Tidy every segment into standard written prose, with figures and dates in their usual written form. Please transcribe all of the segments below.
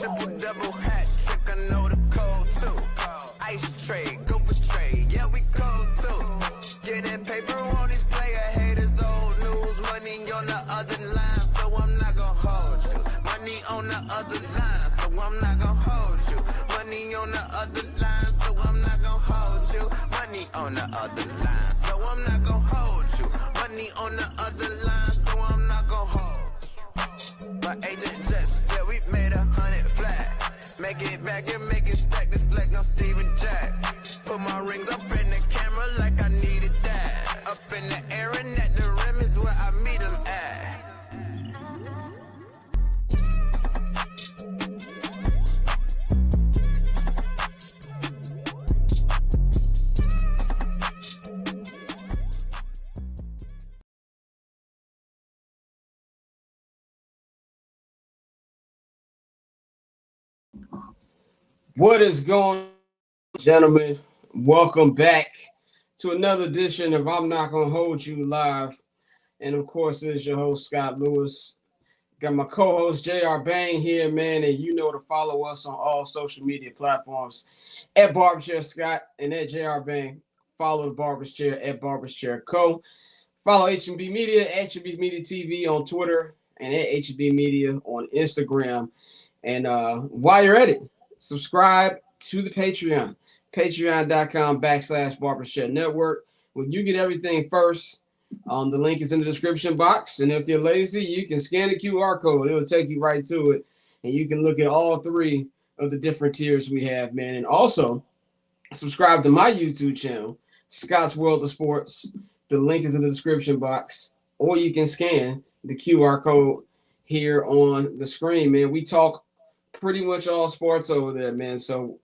triple double hat trick, I know the code too. Ice trade, go for trade, yeah we cold too. Getting paper on these player haters, old news. Money on the other line, so I'm not gonna hold you. Money on the other line, so I'm not gonna hold you. Money on the other line, so I'm not gonna hold you. Money on the other line, so I'm not gonna hold you. Money on the other line, so I'm not gonna hold. My agent just said we made 100 flat. Make it back and make it stack, this like no Steven Jack. Put my rings up in the camera like I needed that. Up in the air and at the rim is where I meet them at. What is going on, gentlemen? Welcome back to another edition of I'm Not Gonna Hold You Live. And of course, it is your host, Scott Lewis. Got my co-host, JR Bang here, man. And you know to follow us on all social media platforms at Barberchair Scott and at JR Bang. Follow the Barber's Chair at Barber's Chair Co. Follow HB Media at HB Media TV on Twitter and at HB Media on Instagram. And while you're at it, subscribe to the Patreon, patreon.com/Barbershop Network. When you get everything first, the link is in the description box. And if you're lazy, you can scan the QR code. It'll take you right to it. And you can look at all three of the different tiers we have, man. And also, subscribe to my YouTube channel, Scott's World of Sports. The link is in the description box. Or you can scan the QR code here on the screen, man. We talk pretty much all sports over there, man. So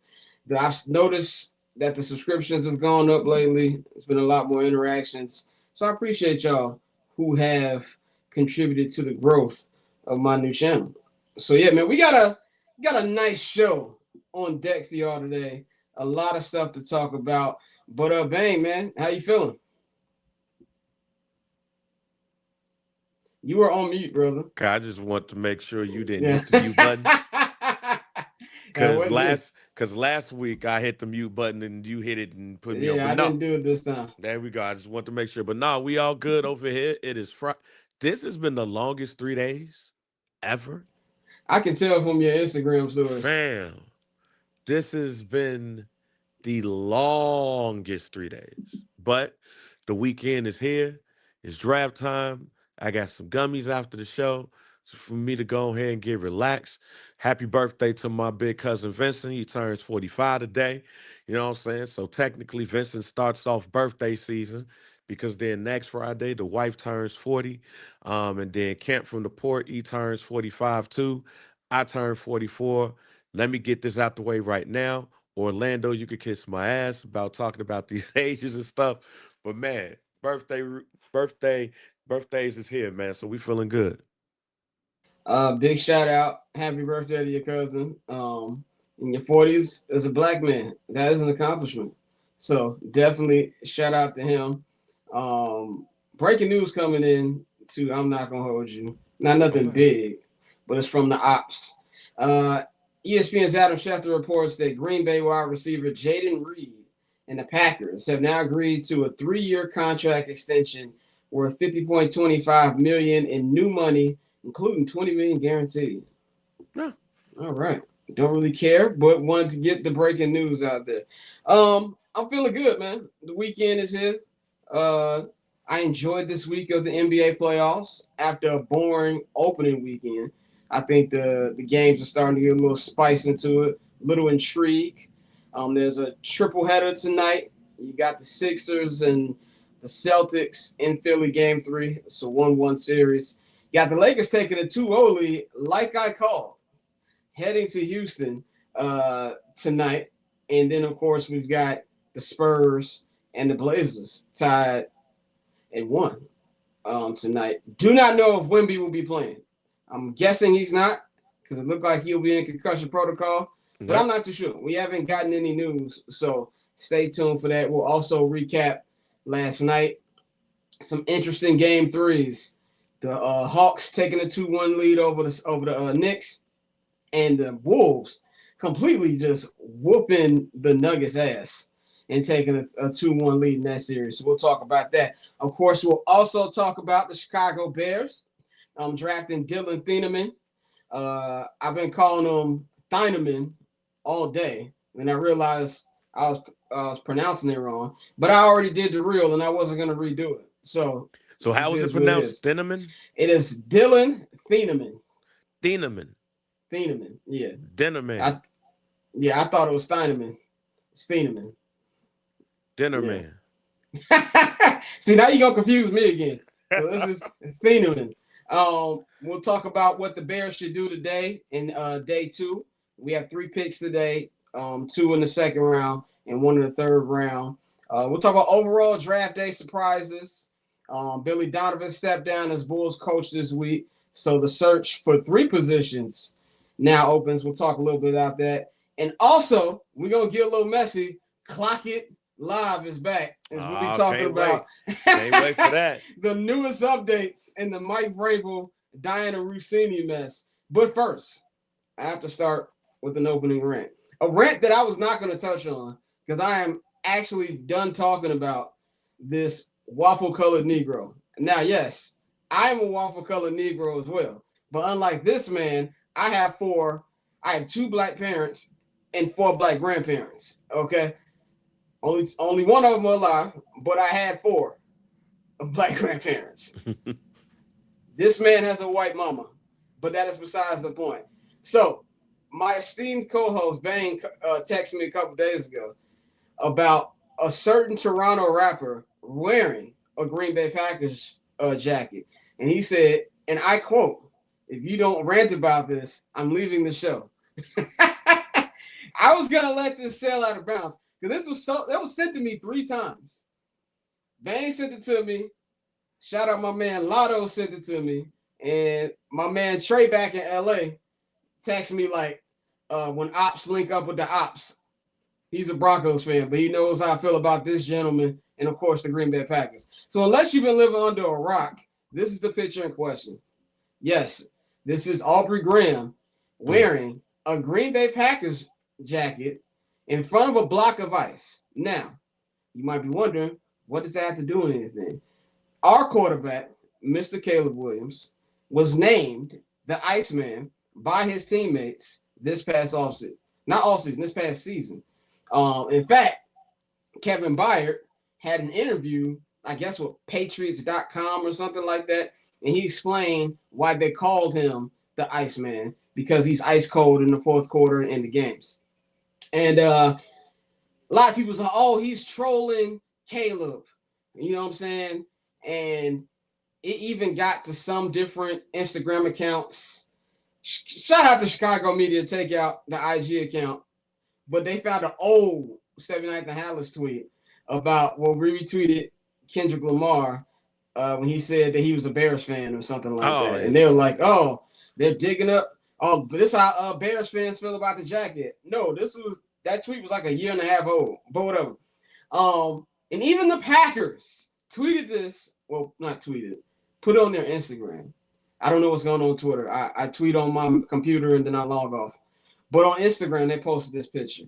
I've noticed that the subscriptions have gone up lately. It's been a lot more interactions. So I appreciate y'all who have contributed to the growth of my new channel. So yeah, man, we got a nice show on deck for y'all today. A lot of stuff to talk about. But Bang, man, how you feeling? You were on mute, brother. Okay, I just want to make sure you didn't hit the mute button. Because last week I hit the mute button and you hit it and put me on. Yeah, I didn't do it this time. There we go. I just want to make sure. But no, we all good over here. It is Friday. This has been the longest 3 days ever. I can tell from your Instagram stories. Fam, this has been the longest 3 days. But the weekend is here. It's draft time. I got some gummies after the show for me to go ahead and get relaxed. Happy birthday to my big cousin Vincent. He turns 45 today. You know what I'm saying? So technically Vincent starts off birthday season because then next Friday the wife turns 40. And then Kent from the port, he turns 45 too. I turn 44. Let me get this out the way right now. Orlando, you could kiss my ass about talking about these ages and stuff. But man, birthdays is here, man. So we feeling good. Big shout out. Happy birthday to your cousin. In your 40s as a black man. That is an accomplishment. So definitely shout out to him. Breaking news coming in to I'm Not Gonna Hold You. Not nothing big, but it's from the ops. ESPN's Adam Schefter reports that Green Bay wide receiver Jaden Reed and the Packers have now agreed to a 3-year contract extension worth $50.25 million in new money, including $20 million guaranteed. Yeah. All right. Don't really care, but wanted to get the breaking news out there. I'm feeling good, man. The weekend is here. I enjoyed this week of the NBA playoffs after a boring opening weekend. I think the games are starting to get a little spice into it, a little intrigue. There's a triple header tonight. You got the Sixers and the Celtics in Philly game 3. It's a 1-1 series. You got the Lakers taking a 2-0 lead, like I called, heading to Houston tonight. And then, of course, we've got the Spurs and the Blazers tied at 1 tonight. Do not know if Wemby will be playing. I'm guessing he's not because it looked like he'll be in concussion protocol. But I'm not too sure. We haven't gotten any news, so stay tuned for that. We'll also recap last night. Some interesting game 3s. The Hawks taking a 2-1 lead over the Knicks. and the Wolves completely just whooping the Nuggets' ass and taking a 2-1 lead in that series. So we'll talk about that. Of course, we'll also talk about the Chicago Bears drafting Dillion Thieneman. I've been calling him Thieneman all day, and I realized I was pronouncing it wrong. But I already did the reel, and I wasn't going to redo it. So how is it pronounced? Thieneman? It is Dillion Thieneman. Thieneman. Thieneman, yeah. Dinnerman. I thought it was Thieneman. It's Thieneman. Dinnerman. Yeah. See, now you're going to confuse me again. So this is Thieneman. We'll talk about what the Bears should do today in day 2. We have 3 picks today, 2 in the second round and 1 in the third round. We'll talk about overall draft day surprises. Billy Donovan stepped down as Bulls coach this week, so the search for 3 positions now opens. We'll talk a little bit about that. And also, we're going to get a little messy. Clock It Live is back. As we'll be talking about can't wait for that. the newest updates in the Mike Vrabel, Dianna Russini mess. But first, I have to start with an opening rant. A rant that I was not going to touch on because I am actually done talking about this waffle-colored Negro. Now, yes, I am a waffle-colored Negro as well. But unlike this man, I have 2 black parents and 4 black grandparents. Okay? Only one of them are alive, but I had 4 black grandparents. This man has a white mama, but that is besides the point. So, my esteemed co-host, Bang, texted me a couple days ago about a certain Toronto rapper wearing a Green Bay Packers jacket. And he said, and I quote, "If you don't rant about this, I'm leaving the show." I was going to let this sail out of bounds because that was sent to me 3 times. Bang sent it to me. Shout out my man Lotto sent it to me. And my man Trey back in LA texted me like when Ops link up with the Ops. He's a Broncos fan, but he knows how I feel about this gentleman and, of course, the Green Bay Packers. So unless you've been living under a rock, this is the picture in question. Yes, this is Aubrey Graham wearing a Green Bay Packers jacket in front of a block of ice. Now, you might be wondering, what does that have to do with anything? Our quarterback, Mr. Caleb Williams, was named the Iceman by his teammates this past offseason. Not offseason, this past season. In fact, Kevin Byard had an interview, I guess, with Patriots.com or something like that, and he explained why they called him the Iceman, because he's ice cold in the fourth quarter in the games. And a lot of people say, oh, he's trolling Caleb. You know what I'm saying? And it even got to some different Instagram accounts. Shout out to Chicago Media, take out the IG account. But they found an old 79th and Hallis tweet about, well, we retweeted Kendrick Lamar when he said that he was a Bears fan or something like that. Yeah. And they were like, oh, they're digging up. Oh, but this is how Bears fans feel about the jacket. No, that tweet was like a year and a half old, but whatever. And even the Packers tweeted this. Well, not tweeted, put it on their Instagram. I don't know what's going on Twitter. I tweet on my computer and then I log off. But on Instagram, they posted this picture.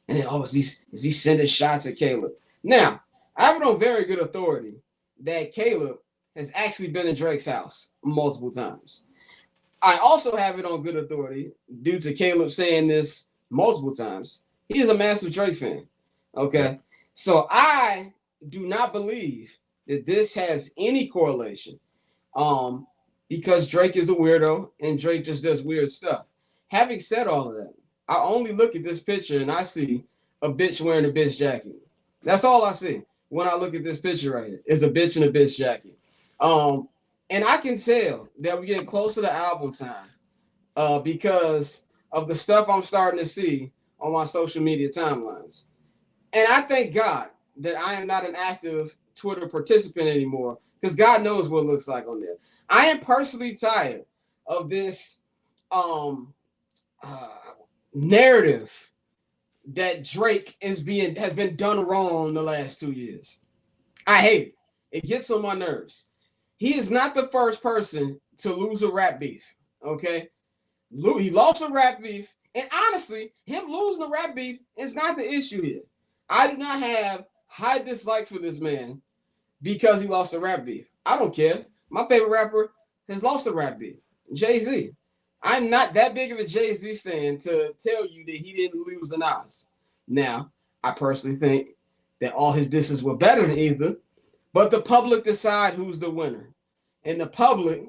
And then, is he sending shots at Caleb? Now, I have it on very good authority that Caleb has actually been in Drake's house multiple times. I also have it on good authority, due to Caleb saying this multiple times. He is a massive Drake fan. Okay? So I do not believe that this has any correlation because Drake is a weirdo and Drake just does weird stuff. Having said all of that, I only look at this picture and I see a bitch wearing a bitch jacket. That's all I see when I look at this picture right here, is a bitch in a bitch jacket. And I can tell that we're getting closer to album time because of the stuff I'm starting to see on my social media timelines. And I thank God that I am not an active Twitter participant anymore, because God knows what it looks like on there. I am personally tired of this narrative that Drake has been done wrong the last 2 years. I hate it. It gets on my nerves. He is not the first person to lose a rap beef, okay? He lost a rap beef. And honestly, him losing the rap beef is not the issue here. I do not have high dislike for this man because he lost a rap beef. I don't care. My favorite rapper has lost a rap beef. Jay-Z. I'm not that big of a Jay-Z stan to tell you that he didn't lose the Nas. Now, I personally think that all his disses were better than either, but the public decide who's the winner. And the public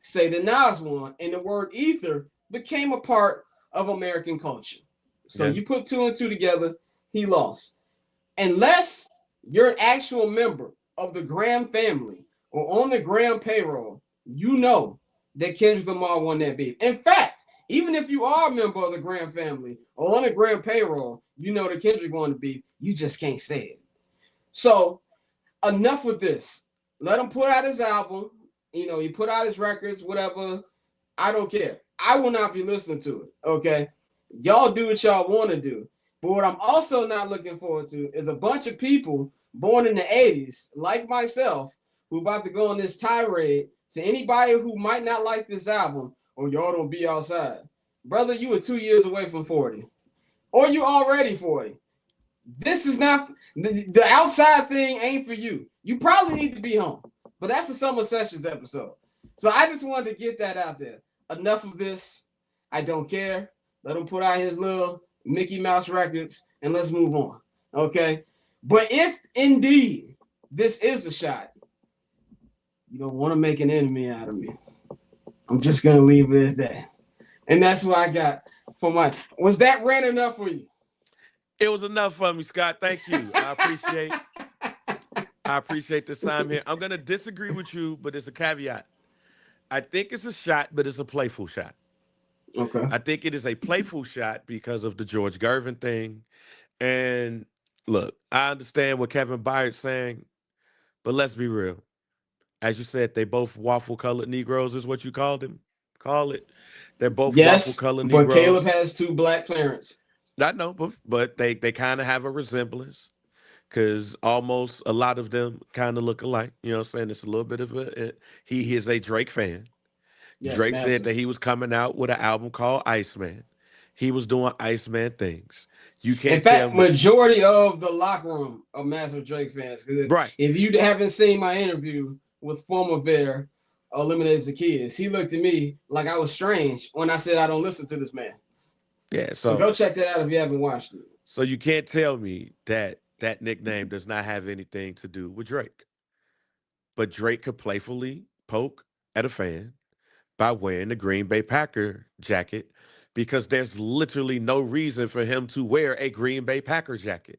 say that Nas won, and the word ether became a part of American culture. So you put two and two together, he lost. Unless you're an actual member of the Graham family or on the Graham payroll, you know that Kendrick Lamar won that beef. In fact, even if you are a member of the Graham family or on the Graham payroll, you know that Kendrick won the beef. You just can't say it. So enough with this. Let him put out his album. You know, he put out his records, whatever. I don't care. I will not be listening to it. Okay. Y'all do what y'all want to do. But what I'm also not looking forward to is a bunch of people born in the 80s, like myself, who about to go on this tirade to anybody who might not like this album, or y'all don't be outside. Brother, you were 2 years away from 40. Or you already 40. This is not, the outside thing ain't for you. You probably need to be home. But that's a Summer Sessions episode. So I just wanted to get that out there. Enough of this. I don't care. Let him put out his little Mickey Mouse records and let's move on. Okay? But if indeed this is a shot, you don't want to make an enemy out of me. I'm just going to leave it at that. And that's what I got for my... Was that rant enough for you? It was enough for me, Scott. Thank you. I appreciate this time here. I'm going to disagree with you, but it's a caveat. I think it's a shot, but it's a playful shot. Okay. I think it is a playful shot because of the George Gervin thing. And look, I understand what Kevin Byard's saying, but let's be real. As you said, they both waffle-colored Negroes is what you called them. Call it. They're both waffle-colored Negroes. But Caleb has 2 black parents. I know, but they kind of have a resemblance because almost a lot of them kind of look alike. You know what I'm saying? It's a little bit of he is a Drake fan. Yes, Drake said that he was coming out with an album called Iceman. He was doing Iceman things. You can't. In fact, majority of the locker room are massive Drake fans. Right. If you haven't seen my interview with former Bear, Eliminates the Kids, he looked at me like I was strange when I said I don't listen to this man. Yeah. So go check that out if you haven't watched it. So you can't tell me that that nickname does not have anything to do with Drake. But Drake could playfully poke at a fan by wearing the Green Bay Packer jacket because there's literally no reason for him to wear a Green Bay Packer jacket.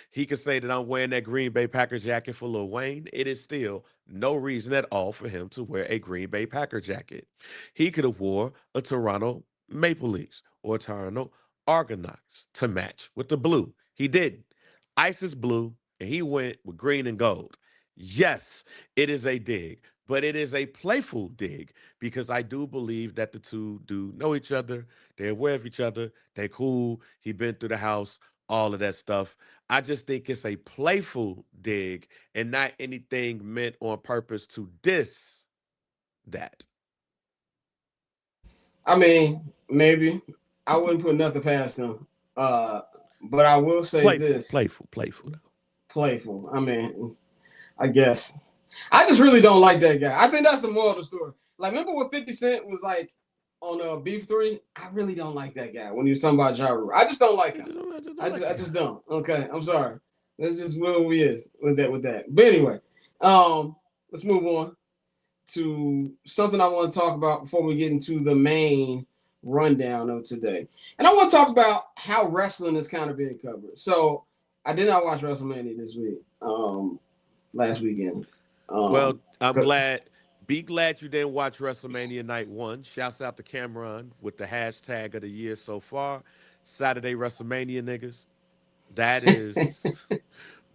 He could say that I'm wearing that Green Bay Packer jacket for Lil Wayne. It is still no reason at all for him to wear a Green Bay Packer jacket. He could have wore a Toronto Maple Leafs or a Toronto Argonauts to match with the blue. He didn't. Ice is blue, and he went with green and gold. Yes, it is a dig, but it is a playful dig because I do believe that the two do know each other. They're aware of each other. They're cool. He been through the house, all of that stuff. I just think it's a playful dig and not anything meant on purpose to diss that. I mean, maybe. I wouldn't put nothing past him. But I will say this. Playful. Playful. I mean, I guess. I just really don't like that guy. I think that's the moral of the story. Like, remember when 50 Cent was like on Beef 3? I really don't like that guy when he was talking about Ja Rule. I just don't like him. I just don't. Okay, I'm sorry. That's just where he is with that. But anyway, let's move on to something I want to talk about before we get into the main rundown of today. And I want to talk about how wrestling is kind of being covered. So I did not watch WrestleMania this week, last weekend. Well, I'm glad. Be glad you didn't watch WrestleMania Night 1. Shouts out to Cameron with the hashtag of the year so far. Saturday WrestleMania niggas. That is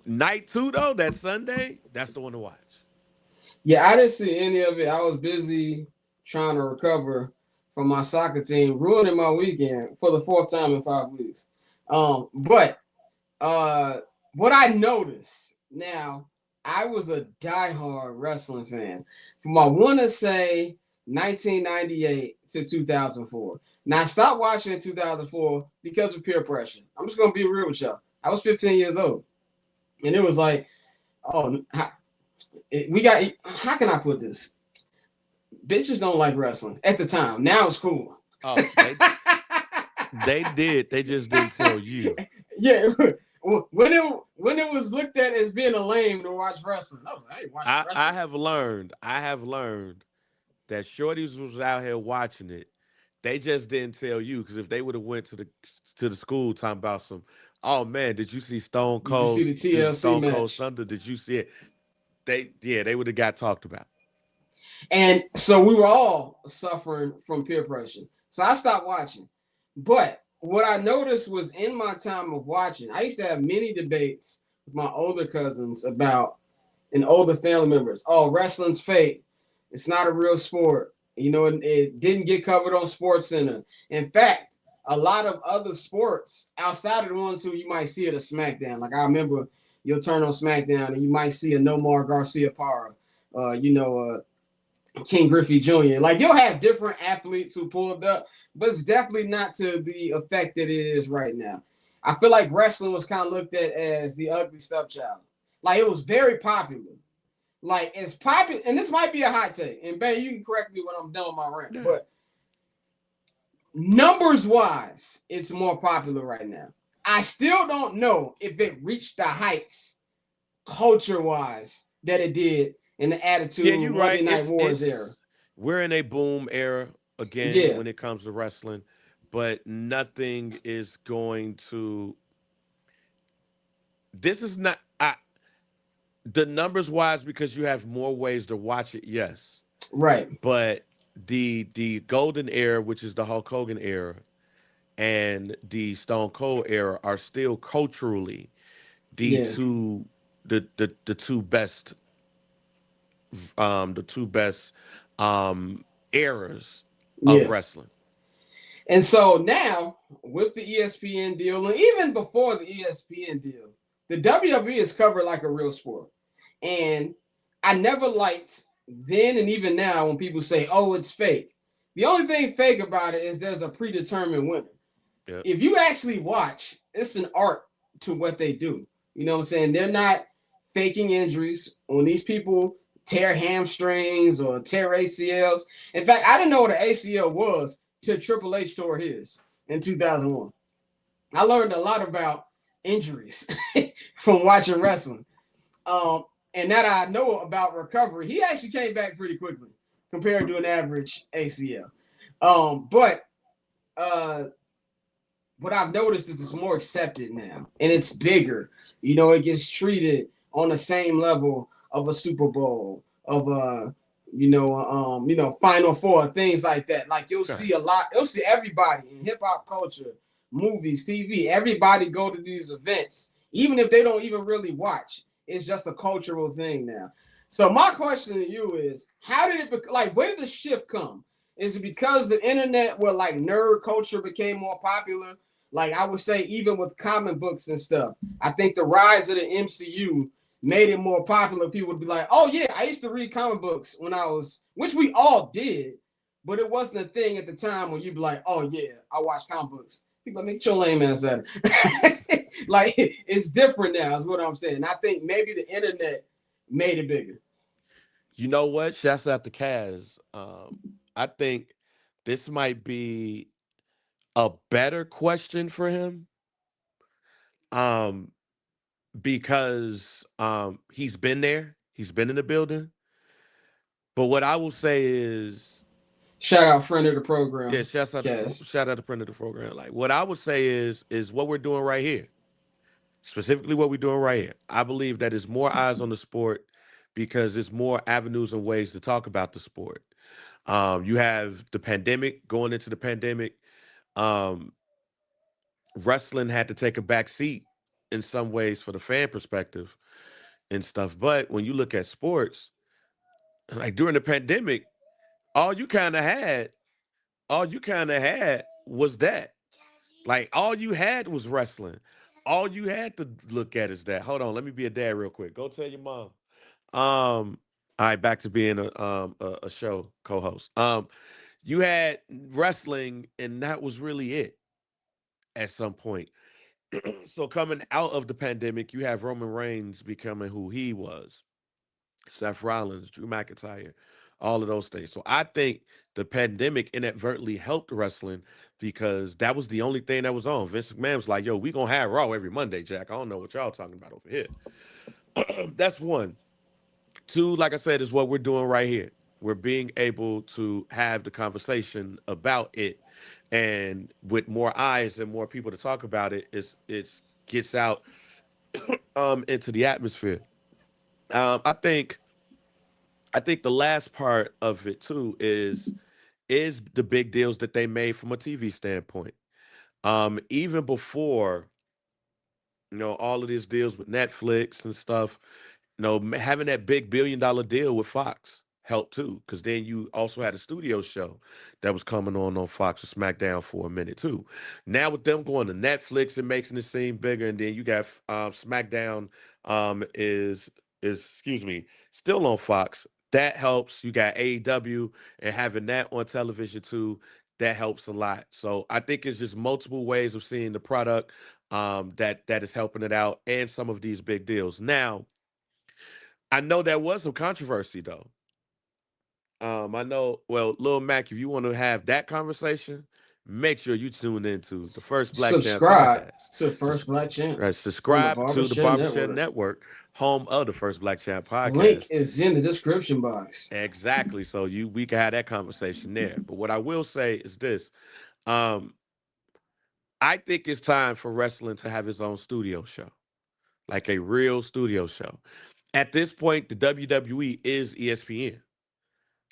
Night 2 though, that Sunday. That's the one to watch. Yeah, I didn't see any of it. I was busy trying to recover from my soccer team, ruining my weekend for the 4th time in 5 weeks. But what I noticed now, I was a diehard wrestling fan. From I want to say 1998 to 2004. Now I stopped watching in 2004 because of peer pressure. I'm just gonna be real with y'all. I was 15 years old, and it was like, oh, we got. How can I put this? Bitches don't like wrestling at the time. Now it's cool. Oh, they did. They just didn't tell you. Yeah, when it was looked at as being a lame to watch wrestling, I was like, I ain't watching I wrestling. have learned that shorties was out here watching it. They just didn't tell you because if they would have went to the school talking about some, oh man, did you see Stone Did you see Cold? the TLC Stone Cold match? Thunder? Did you see it? They would have got talked about. And so we were all suffering from peer pressure. So I stopped watching. But what I noticed was in my time of watching, I used to have many debates with my older cousins about and older family members. Oh, wrestling's fake. It's not a real sport. It didn't get covered on Sports Center. In fact, a lot of other sports outside of the ones who you might see at a SmackDown. Like I remember you'll turn on SmackDown and you might see a Nomar Garcia Parra, King Griffey Jr. Like you'll have different athletes who pulled up, but it's definitely not to the effect that it is right now. I feel like wrestling was kind of looked at as the ugly stepchild. Like it was very popular. Like it's popular, and this might be a hot take. And Ben, you can correct me when I'm done with my rant. Yeah. But numbers wise, it's more popular right now. I still don't know if it reached the heights culture wise that it did in the Attitude Yeah, you're Monday right. Night Wars era. We're in a boom era again Yeah, when it comes to wrestling, but nothing is going to. This is not the numbers wise because you have more ways to watch it. Yes, right. but the golden era, which is the Hulk Hogan era, and the Stone Cold era, are still culturally the Yeah, two the two best the two best eras of yeah. wrestling. And so now with the ESPN deal, and even before the ESPN deal, the WWE is covered like a real sport. And I never liked then and even now when people say, "Oh, it's fake." The only thing fake about it is there's a predetermined winner. Yeah. If you actually watch, it's an art to what they do. You know what I'm saying? They're not faking injuries. When these people tear hamstrings or tear ACLs. In fact, I didn't know what an ACL was till Triple H tore his in 2001. I learned a lot about injuries from watching wrestling. Um, and now that I know about recovery, he actually came back pretty quickly compared to an average ACL. But uh, what I've noticed is it's more accepted now, and it's bigger. It gets treated on the same level of a Super Bowl, of a Final Four, things like that. Like you'll Okay. see a lot. You'll see everybody in hip hop culture, movies, TV. Everybody go to these events, even if they don't even really watch. It's just a cultural thing now. So my question to you is, how did it like? Where did the shift come? Is it because the internet, where like nerd culture became more popular? Like I would say, even with comic books and stuff, I think the rise of the MCU made it more popular. People would be like, "Oh yeah, I used to read comic books when I was," which we all did, but it wasn't a thing at the time when you'd be like, "Oh yeah, I watch comic books." People like, make your lame ass at it. Like it's different now, is what I'm saying. I think maybe the internet made it bigger. You know what? Shouts out to Kaz. I think this might be a better question for him. Um, because he's been there, he's been in the building. But what I will say is, Shout out friend of the yeah, program, Cass. shout out to friend of the program. Like what I would say is what we're doing right here, specifically what we're doing right here. I believe that is more eyes on the sport because there's more avenues and ways to talk about the sport. You have the pandemic going into the pandemic. Um, Wrestling had to take a back seat in some ways for the fan perspective and stuff. But when you look at sports, like during the pandemic, all you kind of had, all you kind of had was that. Like all you had was wrestling. All you had to look at is that. Hold on, let me be a dad real quick. Go tell your mom. Um, All right, back to being a show co-host. You had wrestling, and that was really it at some point. So coming out of the pandemic, you have Roman Reigns becoming who he was, Seth Rollins, Drew McIntyre, all of those things. So I think the pandemic inadvertently helped wrestling because that was the only thing that was on. Vince McMahon was like, "Yo, we gonna have Raw every Monday, Jack. I don't know what y'all talking about over here." That's one. Two, like I said, is what we're doing right here. We're being able to have the conversation about it, and with more eyes and more people to talk about it, it's gets out into the atmosphere. Um, I think I think the last part of it too is the big deals that they made from a TV standpoint. Even before all of these deals with Netflix and stuff, having that big $1 billion deal with Fox helped too, because then you also had a studio show that was coming on Fox or SmackDown for a minute too. Now with them going to Netflix, it makes it seem bigger, and then you got SmackDown is excuse me still on Fox. That helps. You got AEW and having that on television too. That helps a lot. So I think it's just multiple ways of seeing the product that is helping it out, and some of these big deals. Now, I know there was some controversy though. I know. Well, Lil Mac, if you want to have that conversation, make sure you tune into the First Black Champ Subscribe podcast. to First Black Champ on the Subscribe to the Barbershop Barbershop Network. Network, home of the First Black Champ Link podcast. is in the description box. Exactly. So we can have that conversation there. But what I will say is this: um, I think it's time for wrestling to have its own studio show, like a real studio show. At this point, the WWE is ESPN.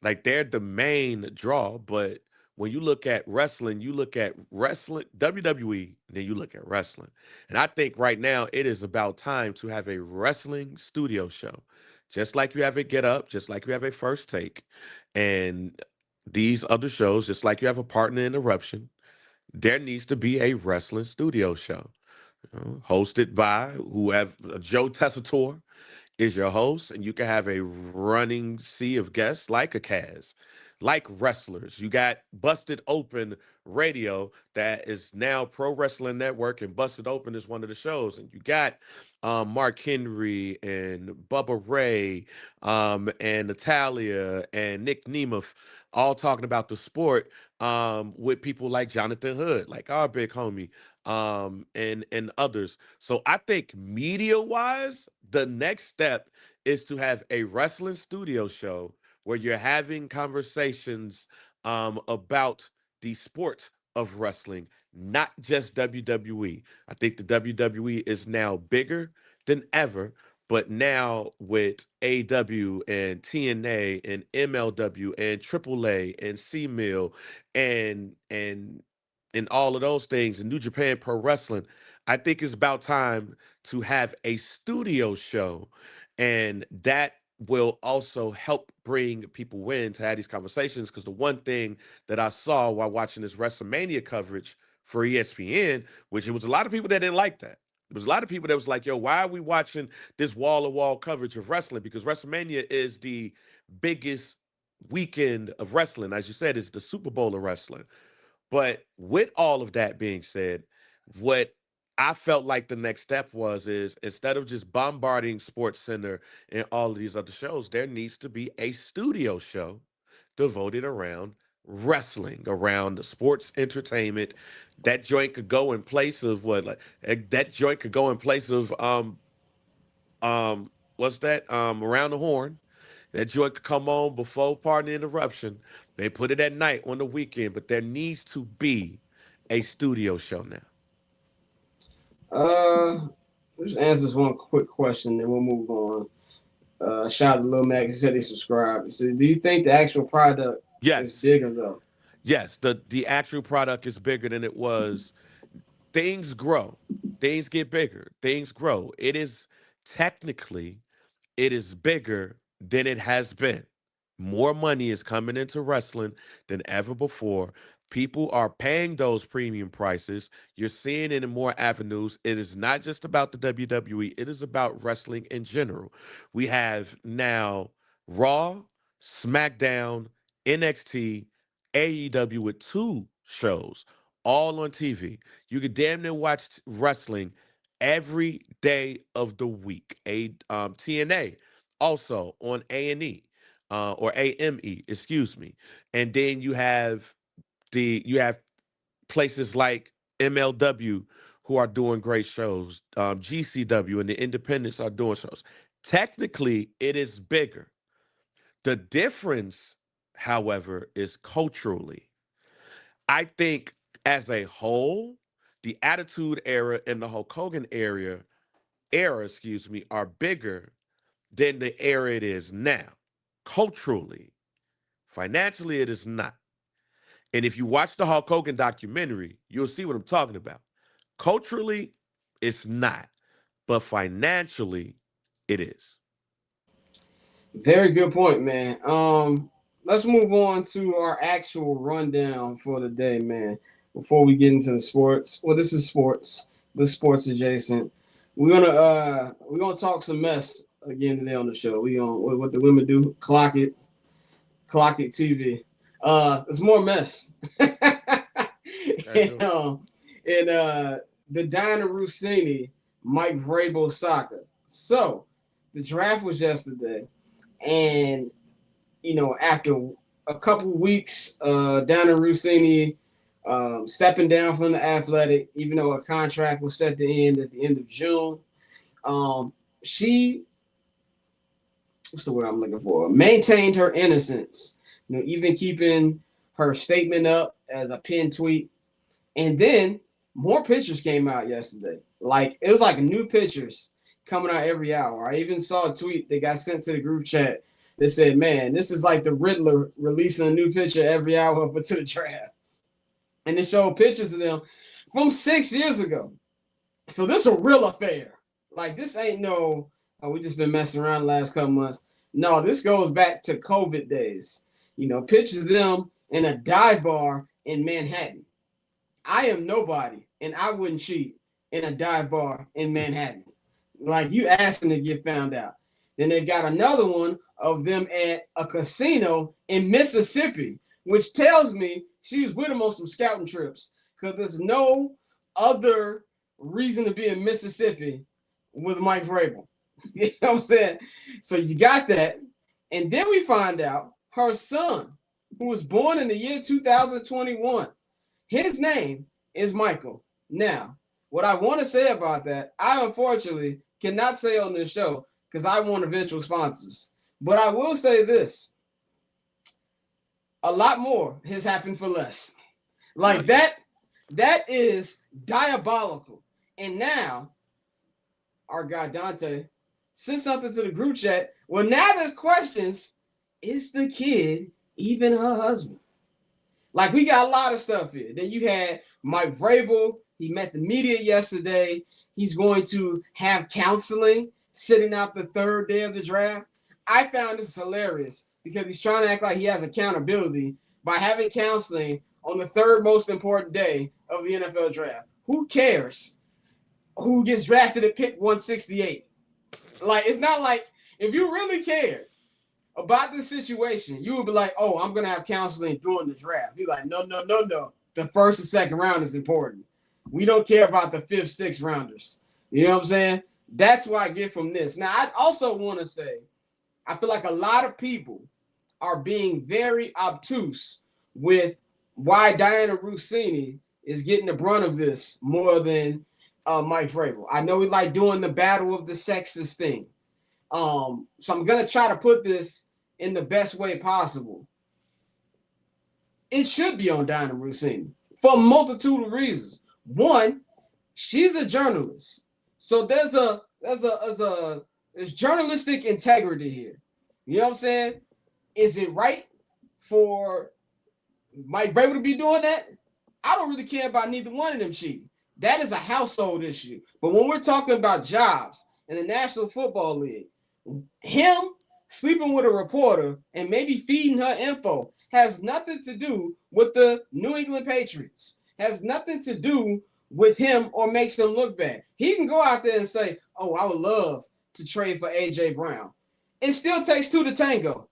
Like they're the main draw, but when you look at wrestling, WWE, then you look at wrestling. And I think right now it is about time to have a wrestling studio show. Just like you have a Get Up, just like you have a First Take, and these other shows, just like you have a Partner in Eruption, there needs to be a wrestling studio show. Hosted by whoever Joe Tessitore is your host, and you can have a running sea of guests like a Kaz, like wrestlers. You got Busted Open Radio that is now Pro Wrestling Network, and Busted Open is one of the shows. And you got Mark Henry and Bubba Ray and Natalia and Nick Nemeth all talking about the sport with people like Jonathan Hood, like our big homie, and others. So I think media wise, the next step is to have a wrestling studio show where you're having conversations about the sport of wrestling, not just WWE. I think the WWE is now bigger than ever, but now with AW and TNA and MLW and AAA and C Mill and all of those things and New Japan Pro Wrestling, I think it's about time to have a studio show, and that will also help bring people in to have these conversations. Because the one thing that I saw while watching this WrestleMania coverage for ESPN, which it was a lot of people that didn't like that. There was a lot of people that was like, "Yo, why are we watching this wall-to-wall coverage of wrestling?" Because WrestleMania is the biggest weekend of wrestling, as you said, it's the Super Bowl of wrestling. But with all of that being said, what I felt like the next step is instead of just bombarding Sports Center and all of these other shows, there needs to be a studio show devoted around wrestling, around the sports entertainment. That joint could go in place of that joint could go in place of what's that? Around the Horn. That joint could come on before Partner Interruption. They put it at night on the weekend, but there needs to be a studio show now. Uh, just answer this one quick question, then we'll move on. Shout out to Lil Max. He said he subscribed. He said, "Do you think the actual product is Yes, bigger though?" yes. The actual product is bigger than it was. Things grow, things get bigger, things grow. Technically it is bigger than it has been. More money is coming into wrestling than ever before. People are paying those premium prices. You're seeing it in more avenues. It is not just about the WWE, it is about wrestling in general. We have now Raw, SmackDown, NXT, AEW with 2 shows, all on TV. You could damn near watch wrestling every day of the week. TNA also on A&E or AME, excuse me. And then you have places like MLW who are doing great shows. GCW and the independents are doing shows. Technically, it is bigger. The difference, however, is culturally. I think as a whole, the Attitude Era and the Hulk Hogan era, excuse me, are bigger than the era it is now. Culturally, financially, it is not. And if you watch the Hulk Hogan documentary, you'll see what I'm talking about. Culturally, it's not, but financially, it is. Very good point, man. Let's move on to our actual rundown for the day, man. Before we get into the sports, well, this is sports, this sports adjacent. We're gonna talk some mess again today on the show. We gonna what the women do, clock it TV. It's more mess. and, the Dianna Russini, Mike Vrabel saga. So the draft was yesterday, and after a couple weeks, Dianna Russini stepping down from the Athletic, even though her contract was set to end at the end of June. She, what's the word I'm looking for? Maintained her innocence, even keeping her statement up as a pinned tweet. And then more pictures came out yesterday. Like, it was like new pictures coming out every hour. I even saw a tweet that got sent to the group chat that said, man, this is like the Riddler releasing a new picture every hour up until the draft. And it showed pictures of them from 6 years ago. So this is a real affair. Like, this ain't no, we just been messing around the last couple months. No, this goes back to COVID days. Pictures of them in a dive bar in Manhattan. I am nobody, and I wouldn't cheat in a dive bar in Manhattan. Like, you asking to get found out. Then they've got another one of them at a casino in Mississippi, which tells me she was with him on some scouting trips, because there's no other reason to be in Mississippi with Mike Vrabel. You know what I'm saying? So you got that. And then we find out her son, who was born in the year 2021, his name is Michael. Now, what I want to say about that, I unfortunately cannot say on this show because I want eventual sponsors. But I will say this. A lot more has happened for less. Like, that is diabolical. And now, our guy Dante sent something to the group chat. Well, now there's questions. Is the kid even her husband? Like, we got a lot of stuff here. Then you had Mike Vrabel. He met the media yesterday. He's going to have counseling sitting out the third day of the draft. I found this hilarious because he's trying to act like he has accountability by having counseling on the third most important day of the NFL draft. Who cares who gets drafted at pick 168? Like, it's not like, if you really cared about this situation, you would be like, oh, I'm going to have counseling during the draft. He's like, no. The first and second round is important. We don't care about the fifth, sixth rounders. You know what I'm saying? That's what I get from this. Now, I also want to say, I feel like a lot of people are being very obtuse with why Dianna Russini is getting the brunt of this more than Mike Vrabel. I know we like doing the battle of the sexes thing. So I'm going to try to put this in the best way possible. It should be on Dianna Russini for a multitude of reasons. One, she's a journalist. So there's journalistic integrity here. You know what I'm saying? Is it right for Mike Vrabel to be doing that? I don't really care about neither one of them cheating. That is a household issue. But when we're talking about jobs in the National Football League, him sleeping with a reporter and maybe feeding her info has nothing to do with the New England Patriots. Has nothing to do with him or makes him look bad. He can go out there and say, oh, I would love to trade for A.J. Brown. it still takes two to tango.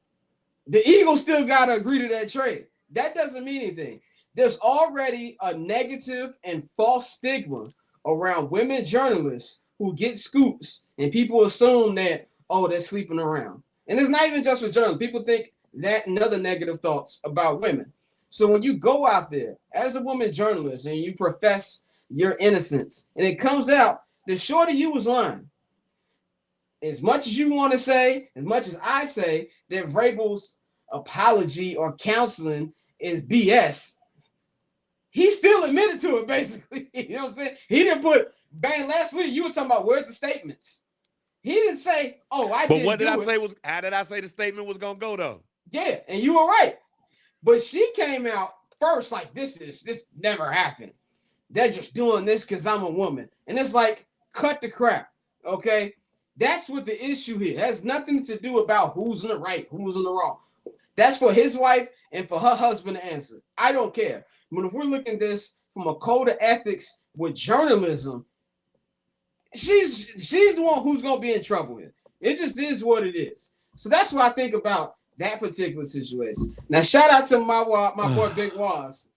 The Eagles still got to agree to that trade. That doesn't mean anything. There's already a negative and false stigma around women journalists who get scoops, and people assume that, oh, they're sleeping around. And it's not even just with journalists. People think that and other negative thoughts about women. So when you go out there as a woman journalist and you profess your innocence, and it comes out that shorty you was lying, as much as you want to say, as much as I say that Vrabel's apology or counseling is BS, he still admitted to it, basically. You know what I'm saying? He didn't put, bang, last week you were talking about where's the statements. He didn't say, oh, I didn't do it. But what did I say how did I say the statement was going to go, though? Yeah, and you were right. But she came out first like, this never happened. They're just doing this because I'm a woman. And it's like, cut the crap, okay? That's what the issue here. It has nothing to do about who's in the right, who's in the wrong. That's for his wife and for her husband to answer. I don't care. But if we're looking at this from a code of ethics with journalism, she's the one who's going to be in trouble here. It just is what it is. So that's what I think about that particular situation. Now, shout out to my boy Big Waz,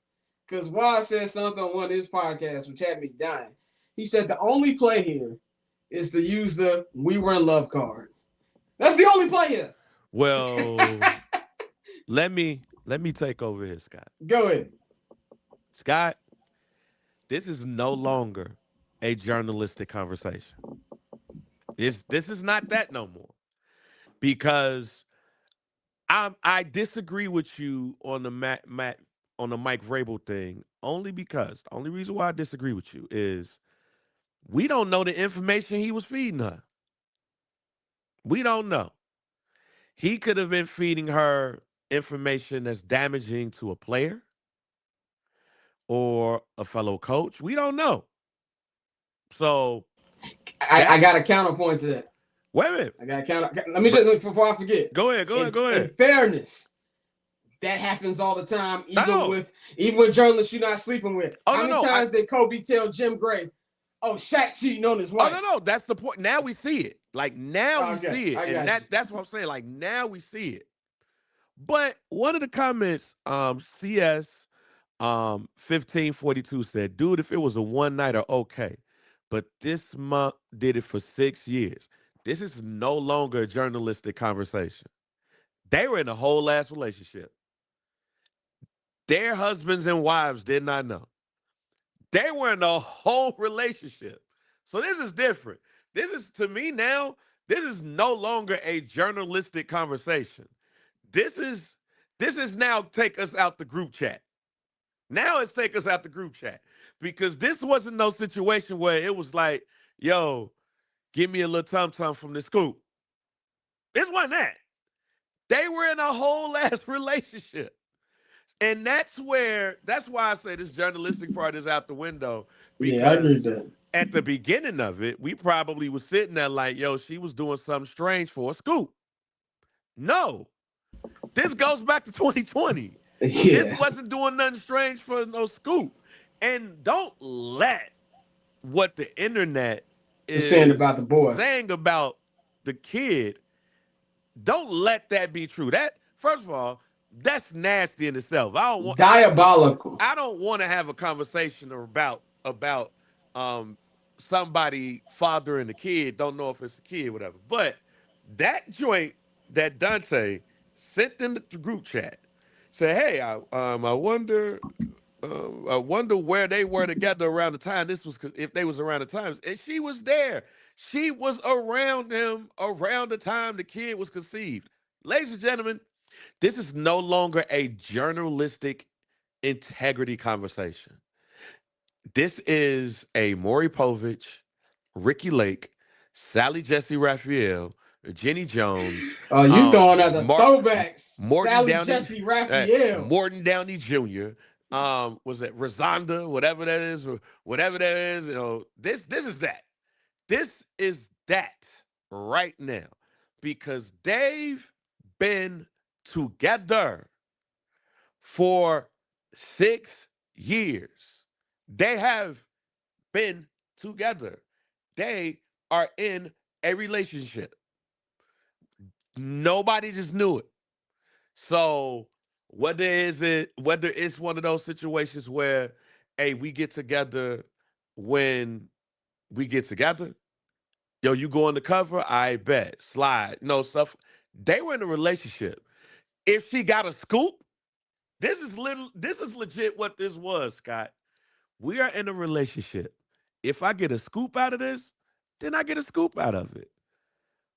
because Waz said something on one of his podcasts, which had me dying. He said the only play here is to use the "we were in love" card. That's the only play here. Well, let me take over here, Scott. Go ahead. Scott, this is no longer a journalistic conversation. This is not that no more. Because I disagree with you on the on the Mike Vrabel thing, only because the only reason why I disagree with you is we don't know the information he was feeding her. We don't know. He could have been feeding her information that's damaging to a player or a fellow coach. We don't know. So I got a counterpoint to that. Wait a minute. I got a counter. Let me just, before I forget. Go ahead. In fairness, that happens all the time, even with journalists you're not sleeping with. How many times did Kobe tell Jim Gray, oh, Shaq cheating on his wife? Oh, no. That's the point. Now we see it. Like, now we see it. And that's what I'm saying. Like, now we see it. But one of the comments, CS 1542 said, dude, if it was a one-nighter, okay. But this month did it for 6 years. This is no longer a journalistic conversation. They were in a whole ass relationship. Their husbands and wives did not know. They were in a whole relationship. So this is different. This is, to me now, this is no longer a journalistic conversation. This is now take us out the group chat. Now it's take us out the group chat. Because this wasn't no situation where it was like, yo, give me a little tum-tum from the scoop. This wasn't that. They were in a whole ass relationship. And that's why I say this journalistic part is out the window. Because I agree with that. At the beginning of it, we probably was sitting there like, yo, she was doing something strange for a scoop. No. This goes back to 2020. Yeah. This wasn't doing nothing strange for no scoop. And don't let what the internet is saying about the boy, saying about the kid, don't let that be true. That, first of all, that's nasty in itself. Diabolical. I don't want to have a conversation about somebody fathering the kid. Don't know if it's a kid, whatever. But that joint that Dante sent in the group chat said, "Hey, I wonder where they were together around the time this was, if they was around the times." And she was there. She was around him around the time the kid was conceived. Ladies and gentlemen, this is no longer a journalistic integrity conversation. This is a Maury Povich, Ricky Lake, Sally Jesse Raphael, Jenny Jones. Oh, you throwing out the throwbacks. Sally Jesse Raphael. Morton Downey Jr. Was it Rosanda, whatever that is, or whatever that is, you know, this is that. This is that right now. Because they've been together for 6 years. They have been together. They are in a relationship. Nobody just knew it. So whether it's one of those situations where, hey, we get together when we get together, yo, you go on the cover, I bet. Slide. No stuff. They were in a relationship. If she got a scoop, this is legit what this was, Scott. We are in a relationship. If I get a scoop out of this, then I get a scoop out of it.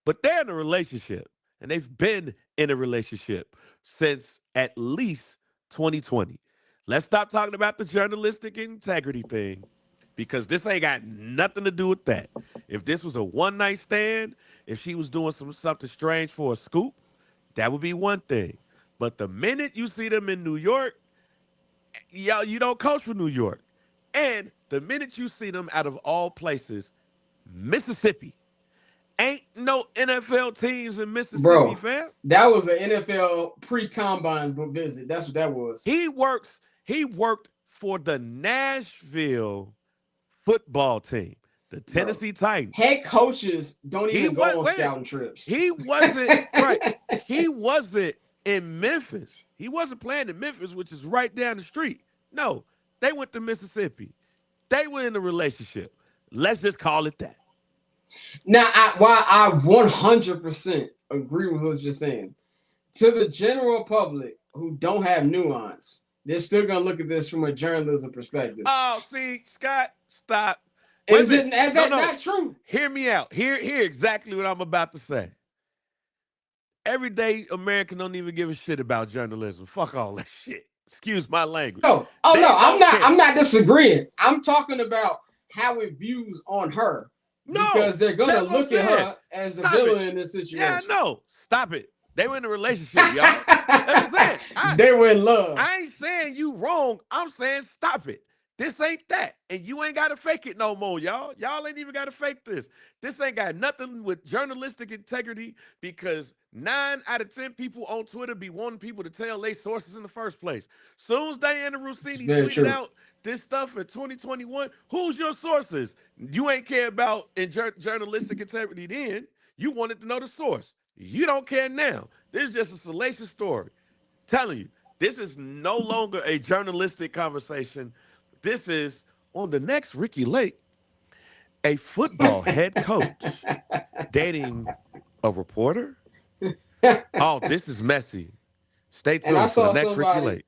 But they're in a relationship, and they've been in a relationship since at least 2020. Let's stop talking about the journalistic integrity thing because this ain't got nothing to do with that. If this was a one night stand, if she was doing something strange for a scoop, that would be one thing. But the minute you see them in New York, y'all, you don't coach for New York. And the minute you see them out of all places, Mississippi. Ain't no NFL teams in Mississippi, Bro, fam. that was an NFL pre-combine visit. That's what that was. He worked for the Nashville football team, the Tennessee Titans. Head coaches don't even go on scouting trips. He wasn't right. He wasn't in Memphis. He wasn't playing in Memphis, which is right down the street. No, they went to Mississippi. They were in a relationship. Let's just call it that. Now, while I 100% agree with what you're saying, to the general public who don't have nuance, they're still going to look at this from a journalism perspective. Oh, see, Scott, stop. Is that not true? Hear me out. Hear exactly what I'm about to say. Everyday American don't even give a shit about journalism. Fuck all that shit. Excuse my language. No, I'm not disagreeing. I'm talking about how it views on her. No, because they're going to look at her as the villain in this situation. Yeah, no. Stop it. They were in a relationship, y'all. That's what I'm saying. They were in love. I ain't saying you wrong. I'm saying stop it. This ain't that. And you ain't got to fake it no more, y'all. Y'all ain't even got to fake this. This ain't got nothing with journalistic integrity because 9 out of 10 people on Twitter be wanting people to tell their sources in the first place. Soon as Dianna Russini tweeted out this stuff in 2021, who's your sources? You ain't care about journalistic integrity then. You wanted to know the source. You don't care now. This is just a salacious story. Telling you, this is no longer a journalistic conversation. This is, on the next Ricky Lake, a football head coach dating a reporter. Oh, this is messy. Stay tuned for the next Ricky Lake.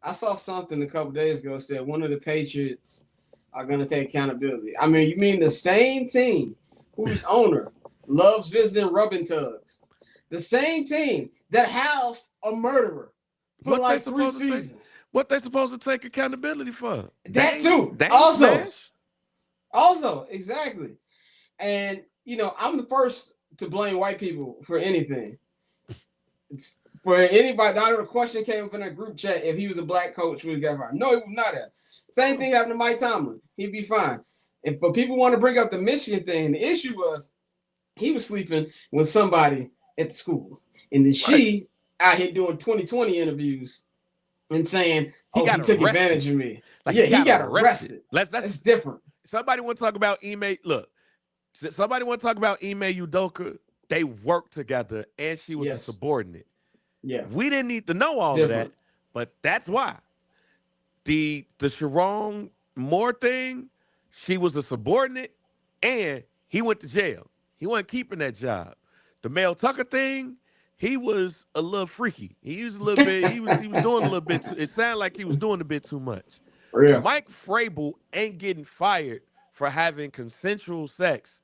I saw something a couple days ago said one of the Patriots are going to take accountability. I mean, you mean the same team whose owner loves visiting rubbing tugs, the same team that housed a murderer for like 3 seasons. What they supposed to take accountability for? That too. Also, exactly. And, you know, I'm the first to blame white people for anything. For anybody, I know the question came up in a group chat, if he was a black coach, would he get fired? No, he was not. Same thing happened to Mike Tomlin. He'd be fine. And for people want to bring up the Michigan thing, the issue was he was sleeping with somebody at the school. And then she out here doing 2020 interviews and saying, he took advantage of me. Like, yeah, he got arrested. That's different. Somebody want to talk about Ime. Look, somebody want to talk about Ime Udoka. They worked together, and she was a subordinate. Yeah, we didn't need to know all of that, but that's why. The Sharon Moore thing, she was a subordinate, and he went to jail. He wasn't keeping that job. The Mel Tucker thing, he was a little freaky. He was a little bit. He was doing a little bit. It sounded like he was doing a bit too much. Yeah. Mike Vrabel ain't getting fired for having consensual sex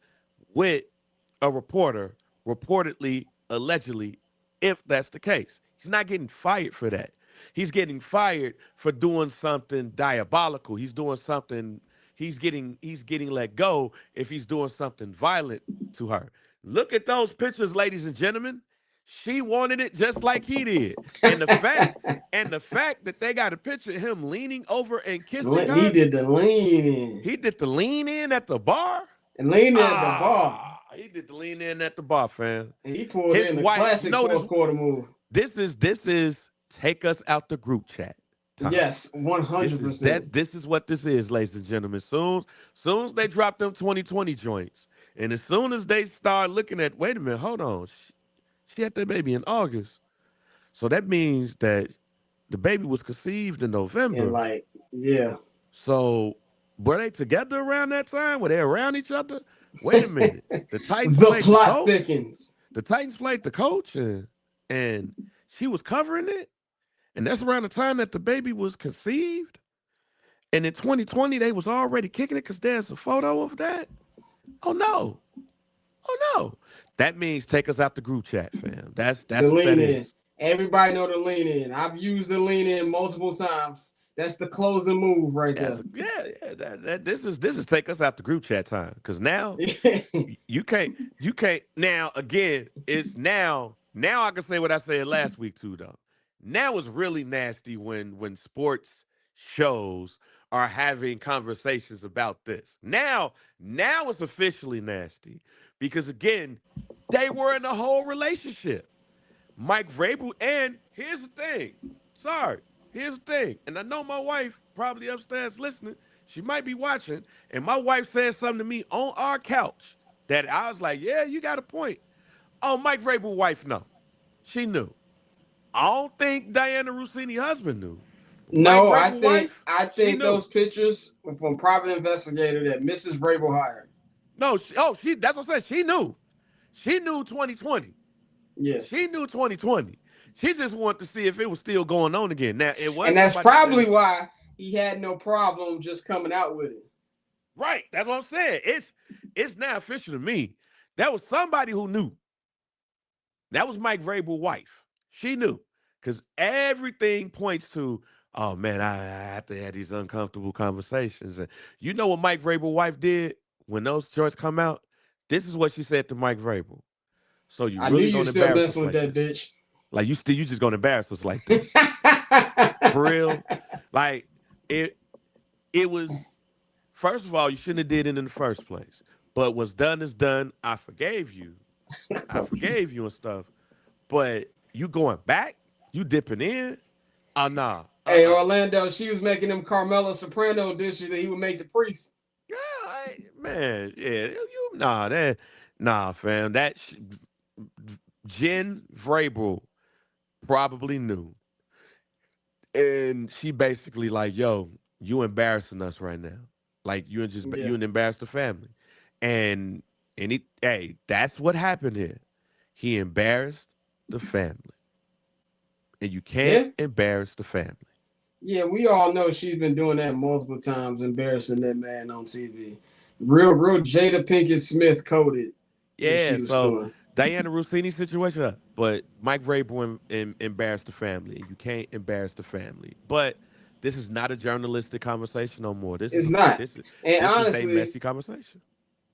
with a reporter, reportedly, allegedly. If that's the case, he's not getting fired for that. He's getting fired for doing something diabolical. He's doing something. He's getting let go if he's doing something violent to her. Look at those pictures, ladies and gentlemen. She wanted it just like he did. And the fact that they got a picture of him leaning over and kissing her. He did the lean in. He did the lean in at the bar. And lean in at the bar. He did the lean in at the bar, fam. And he pulled in the classic fourth quarter move. This is take us out the group chat time. Yes, 100%. This is what this is, ladies and gentlemen. Soon as they drop them 2020 joints, and as soon as they start looking at, wait a minute, hold on. She had that baby in August. So that means that the baby was conceived in And November. like, yeah. So were they together around that time? Were they around each other? Wait a minute. The Titans The played the plot coach. thickens. The Titans played the coach, and she was covering it. And that's around the time that the baby was conceived. And in 2020, they was already kicking it because there's a photo of that. Oh no. Oh no. That means take us out the group chat, fam. The That's what that lean in. is. Everybody know the lean in. I've used the lean in multiple times. That's the closing move right there. Yeah. This is take us out the group chat time. Cause now you can't now again, it's now I can say what I said last week too though. Now it's really nasty when sports shows are having conversations about this. Now it's officially nasty because again, they were in a whole relationship. Mike Vrabel, and here's the thing. Sorry, here's the thing. And I know my wife probably upstairs listening. She might be watching. And my wife said something to me on our couch that I was like, yeah, you got a point. Oh, Mike Vrabel wife, no. She knew. I don't think Dianna Russini husband knew. Mike No, Vrabel wife, I she think knew. those pictures were from private investigator that Mrs. Vrabel hired. No, she that's what I said. She knew. She knew 2020. Yeah. She knew 2020. She just wanted to see if it was still going on again. Now it was And that's somebody probably said, why he had no problem just coming out with it. right. That's what I'm saying. It's now official to me. That was somebody who knew. That was Mike Vrabel's wife. She knew. Because everything points to, oh man, I have to have these uncomfortable conversations. And you know what Mike Vrabel's wife did when those joints come out? This is what she said to Mike Vrabel. So you I knew really you gonna still embarrass us messing with like that this? bitch. Like you just gonna embarrass us like this? For real? Like it was first of all, you shouldn't have did it in the first place. But what's done is done. I forgave you. I forgave you and stuff. But you going back? You dipping in? Oh nah. Hey, Orlando, she was making them Carmela Soprano dishes that he would make the priest. Yeah, man, yeah, nah, fam. Jen Vrabel probably knew. And she basically like, yo, you embarrassing us right now. Like Yeah. you embarrassed the family. And hey, that's what happened here. He embarrassed the family. And you can't Yeah. embarrass the family. Yeah, we all know she's been doing that multiple times, embarrassing that man on TV. Real Jada Pinkett Smith coded what Yeah, she was so doing. Dianna Russini situation, but Mike Vrabel embarrassed the family, and you can't embarrass the family. But this is not a journalistic conversation no more. It's not. And This is a honestly, messy conversation.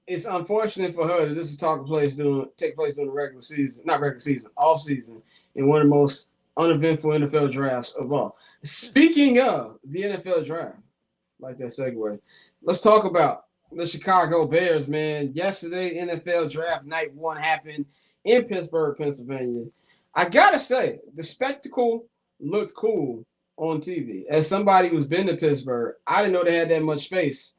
it's unfortunate for her that this is take place during the regular season, not regular season, off season, in one of the most uneventful NFL drafts of all. Speaking of the NFL draft, like that segue, let's talk about the Chicago Bears, man. Yesterday, NFL draft night one happened in Pittsburgh, Pennsylvania. I gotta say, the spectacle looked cool on TV. As somebody who's been to Pittsburgh, I didn't know they had that much space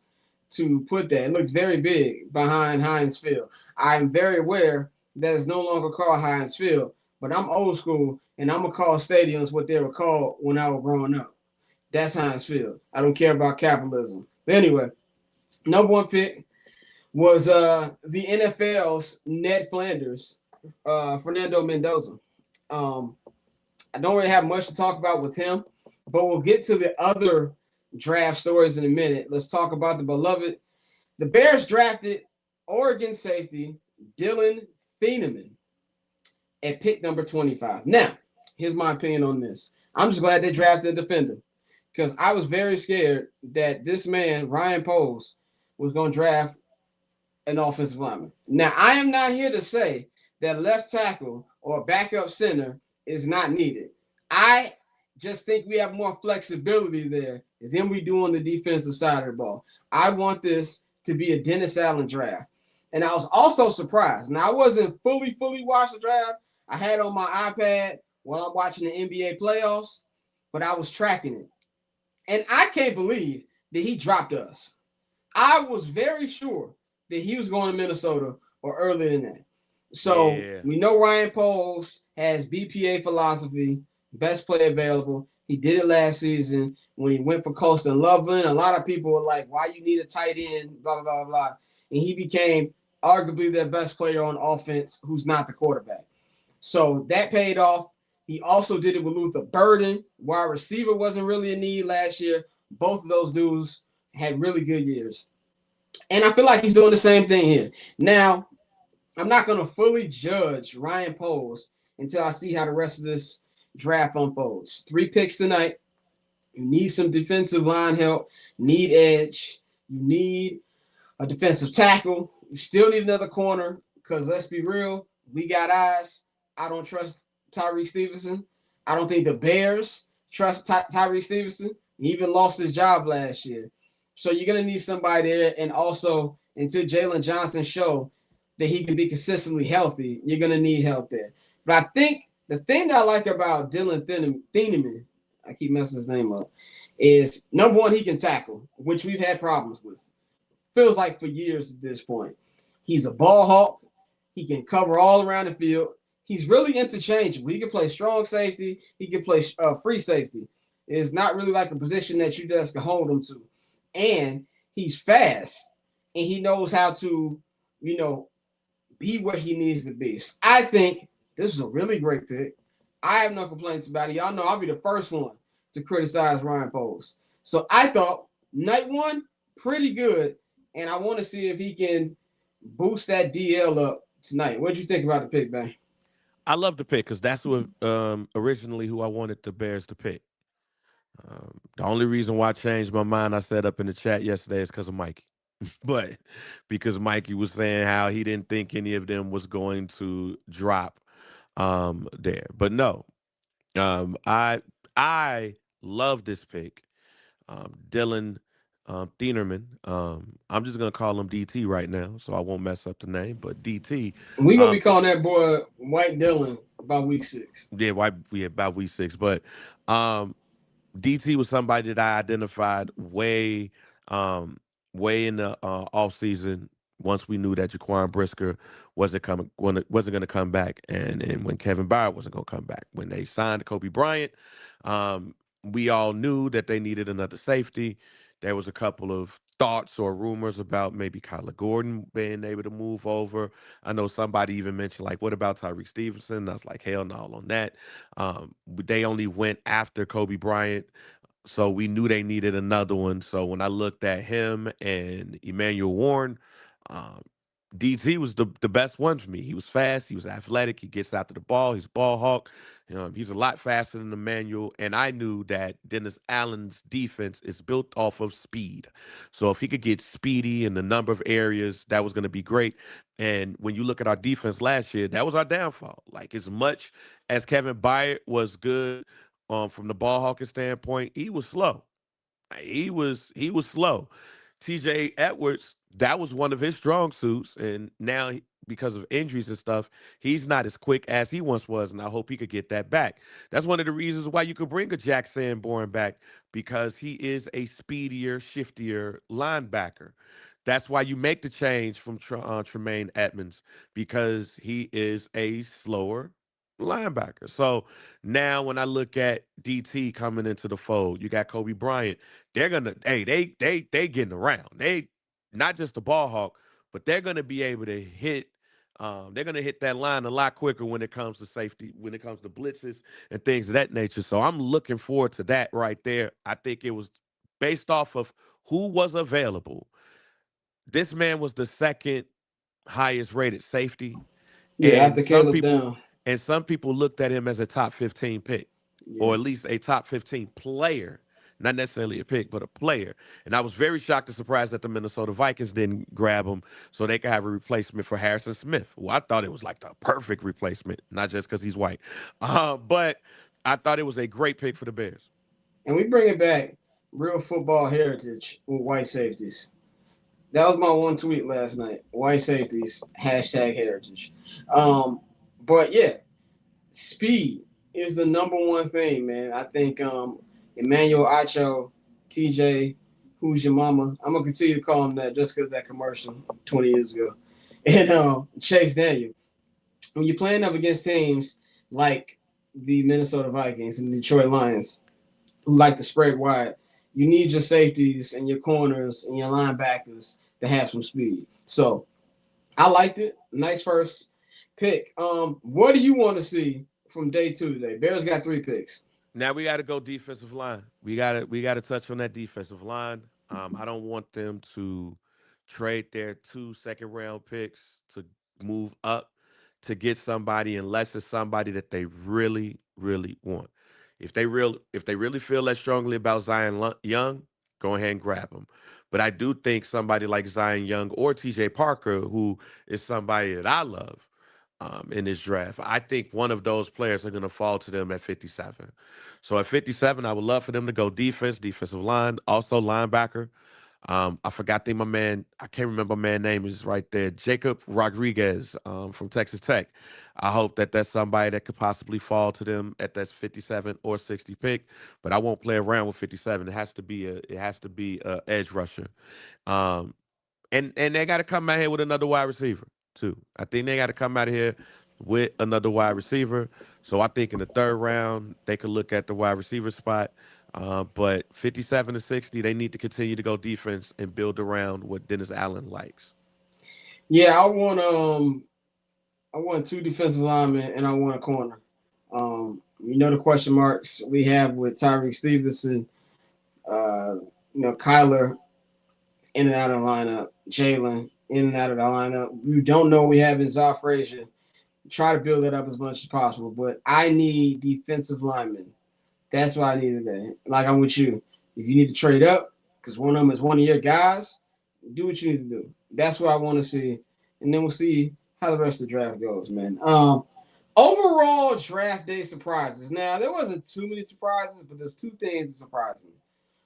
to put that. It looks very big behind Heinz Field. I'm very aware that it's no longer called Heinz Field, but I'm old school and I'm gonna call stadiums what they were called when I was growing up. That's Heinz Field. I don't care about capitalism. But anyway, number one pick was the NFL's Ned Flanders, Fernando Mendoza. Um, I don't really have much to talk about with him, but we'll get to the other draft stories in a minute. Let's talk about the beloved. The Bears drafted Oregon safety Dillion Thieneman at pick number 25. Now, here's my opinion on this. I'm just glad they drafted a defender because I was very scared that this man, Ryan Poles, was going to draft an offensive lineman. Now, I am not here to say that left tackle or backup center is not needed. I just think we have more flexibility there than we do on the defensive side of the ball. I want this to be a Dennis Allen draft. And I was also surprised. Now, I wasn't fully watching the draft. I had it on my iPad while I'm watching the NBA playoffs, but I was tracking it. And I can't believe that he dropped us. I was very sure that he was going to Minnesota or earlier than that. So Yeah. we know Ryan Poles has BPA philosophy, best player available. He did it last season when he went for Colston Loveland. A lot of people were like, why you need a tight end, blah, blah, blah, blah. And he became arguably their best player on offense who's not the quarterback. So that paid off. He also did it with Luther Burden. Wide receiver wasn't really a need last year. Both of those dudes had really good years. And I feel like he's doing the same thing here. Now, I'm not going to fully judge Ryan Poles until I see how the rest of this draft unfolds. 3 picks tonight. You need some defensive line help, need edge, you need a defensive tackle. You still need another corner because let's be real, we got eyes. I don't trust Tyreek Stevenson. I don't think the Bears trust Tyreek Stevenson. He even lost his job last year. So you're going to need somebody there. And also, until Jalen Johnson show that he can be consistently healthy, you're going to need help there. But I think the thing that I like about Dillion Thieneman, I keep messing his name up, is number one, he can tackle, which we've had problems with. Feels like for years at this point. He's a ball hawk. He can cover all around the field. He's really interchangeable. He can play strong safety. He can play free safety. It's not really like a position that you just can hold him to. And he's fast. And he knows how to, be where he needs to be. So I think this is a really great pick. I have no complaints about it. Y'all know I'll be the first one to criticize Ryan Poles. So I thought night one, pretty good. And I want to see if he can boost that DL up tonight. What'd you think about the pick, man? I love the pick because that's what originally who I wanted the Bears to pick. The only reason why I changed my mind, I said up in the chat yesterday, is because of Mikey. But because Mikey was saying how he didn't think any of them was going to drop there. But no, I love this pick. Dylan Thieneman. I'm just gonna call him DT right now, so I won't mess up the name. But DT, We're going to um, be calling that boy White Dylan by week 6. yeah, why we about week 6, but um, DT was somebody that I identified um, way in the off season. Once we knew that Jaquan Brisker wasn't going to come back, and when Kevin Byard wasn't going to come back, when they signed Kobe Bryant, um, we all knew that they needed another safety. There was a couple of thoughts or rumors about maybe Kyler Gordon being able to move over. I know somebody even mentioned like, what about Tyreek Stevenson? I was like, hell no on that. They only went after Kobe Bryant, so we knew they needed another one. So when I looked at him and Emmanuel Warren, um, DT was the best one for me. He was fast, he was athletic, he gets after the ball, he's a ball hawk. He's a lot faster than Emmanuel, and I knew that Dennis Allen's defense is built off of speed. So if he could get speedy in a number of areas, that was going to be great. And when you look at our defense last year, that was our downfall. Like as much as Kevin Byard was good from the ball hawking standpoint, he was slow. He was slow. TJ Edwards, that was one of his strong suits, and now because of injuries and stuff, he's not as quick as he once was, and I hope he could get that back. That's one of the reasons why you could bring a Jack Sanborn back, because he is a speedier, shiftier linebacker. That's why you make the change from Tremaine Edmonds, because he is a slower linebacker. So now when I look at DT coming into the fold, you got Kobe Bryant. They're gonna they getting around. They not just the ball hawk, but they're gonna be able to hit. They're gonna hit that line a lot quicker when it comes to safety, when it comes to blitzes and things of that nature. So I'm looking forward to that right there. I think it was based off of who was available. This man was the second highest rated safety, Yeah, and after some Caleb people down. looked at him as a top 15 pick, Yeah. or at least a top 15 player, not necessarily a pick, but a player. And I was very shocked and surprised that the Minnesota Vikings didn't grab him so they could have a replacement for Harrison Smith. Well, I thought it was like the perfect replacement, not just because he's white, but I thought it was a great pick for the Bears. And we bring it back real football heritage with white safeties. That was my one tweet last night. White safeties, hashtag heritage. Um, but yeah, speed is the number one thing, man. I think Emmanuel Acho, TJ, who's your mama? I'm gonna continue to call him that just because that commercial 20 years ago. And Chase Daniel. when you're playing up against teams like the Minnesota Vikings and Detroit Lions, who like to spread wide, you need your safeties and your corners and your linebackers to have some speed. So I liked it. Nice first pick. What do you want to see from day two today? Bears got 3 picks. Now we got to go defensive line. We got to touch on that defensive line. I don't want them to trade their 2 second round picks to move up to get somebody unless it's somebody that they really really want. If they really feel that strongly about Young, go ahead and grab him. But I do think somebody like Zion Young or TJ Parker, who is somebody that I love in this draft, I think one of those players are going to fall to them at 57. So at 57, I would love for them to go defense, defensive line, also linebacker. I forgot my man. I can't remember my man name is right there. Jacob Rodriguez from Texas Tech. I hope that that's somebody that could possibly fall to them at that 57 or 60 pick. But I won't play around with 57. It has to be a edge rusher. Um, and they got to come out here with another wide receiver too. I think they got to come out of here with another wide receiver. So I think in the third round they could look at the wide receiver spot. But 57 to 60, they need to continue to go defense and build around what Dennis Allen likes. Yeah, I want 2 defensive linemen and I want a corner. The question marks we have with Tyreek Stevenson, Kyler in and out of the lineup, Jalen in and out of the lineup. We don't know what we have in Zah Frazier. Try to build that up as much as possible, but I need defensive linemen. That's what I need today. Like I'm with you. If you need to trade up, because one of them is one of your guys, do what you need to do. That's what I want to see, and then we'll see how the rest of the draft goes, man. Overall draft day surprises. Now there wasn't too many surprises, but there's 2 things that surprised me.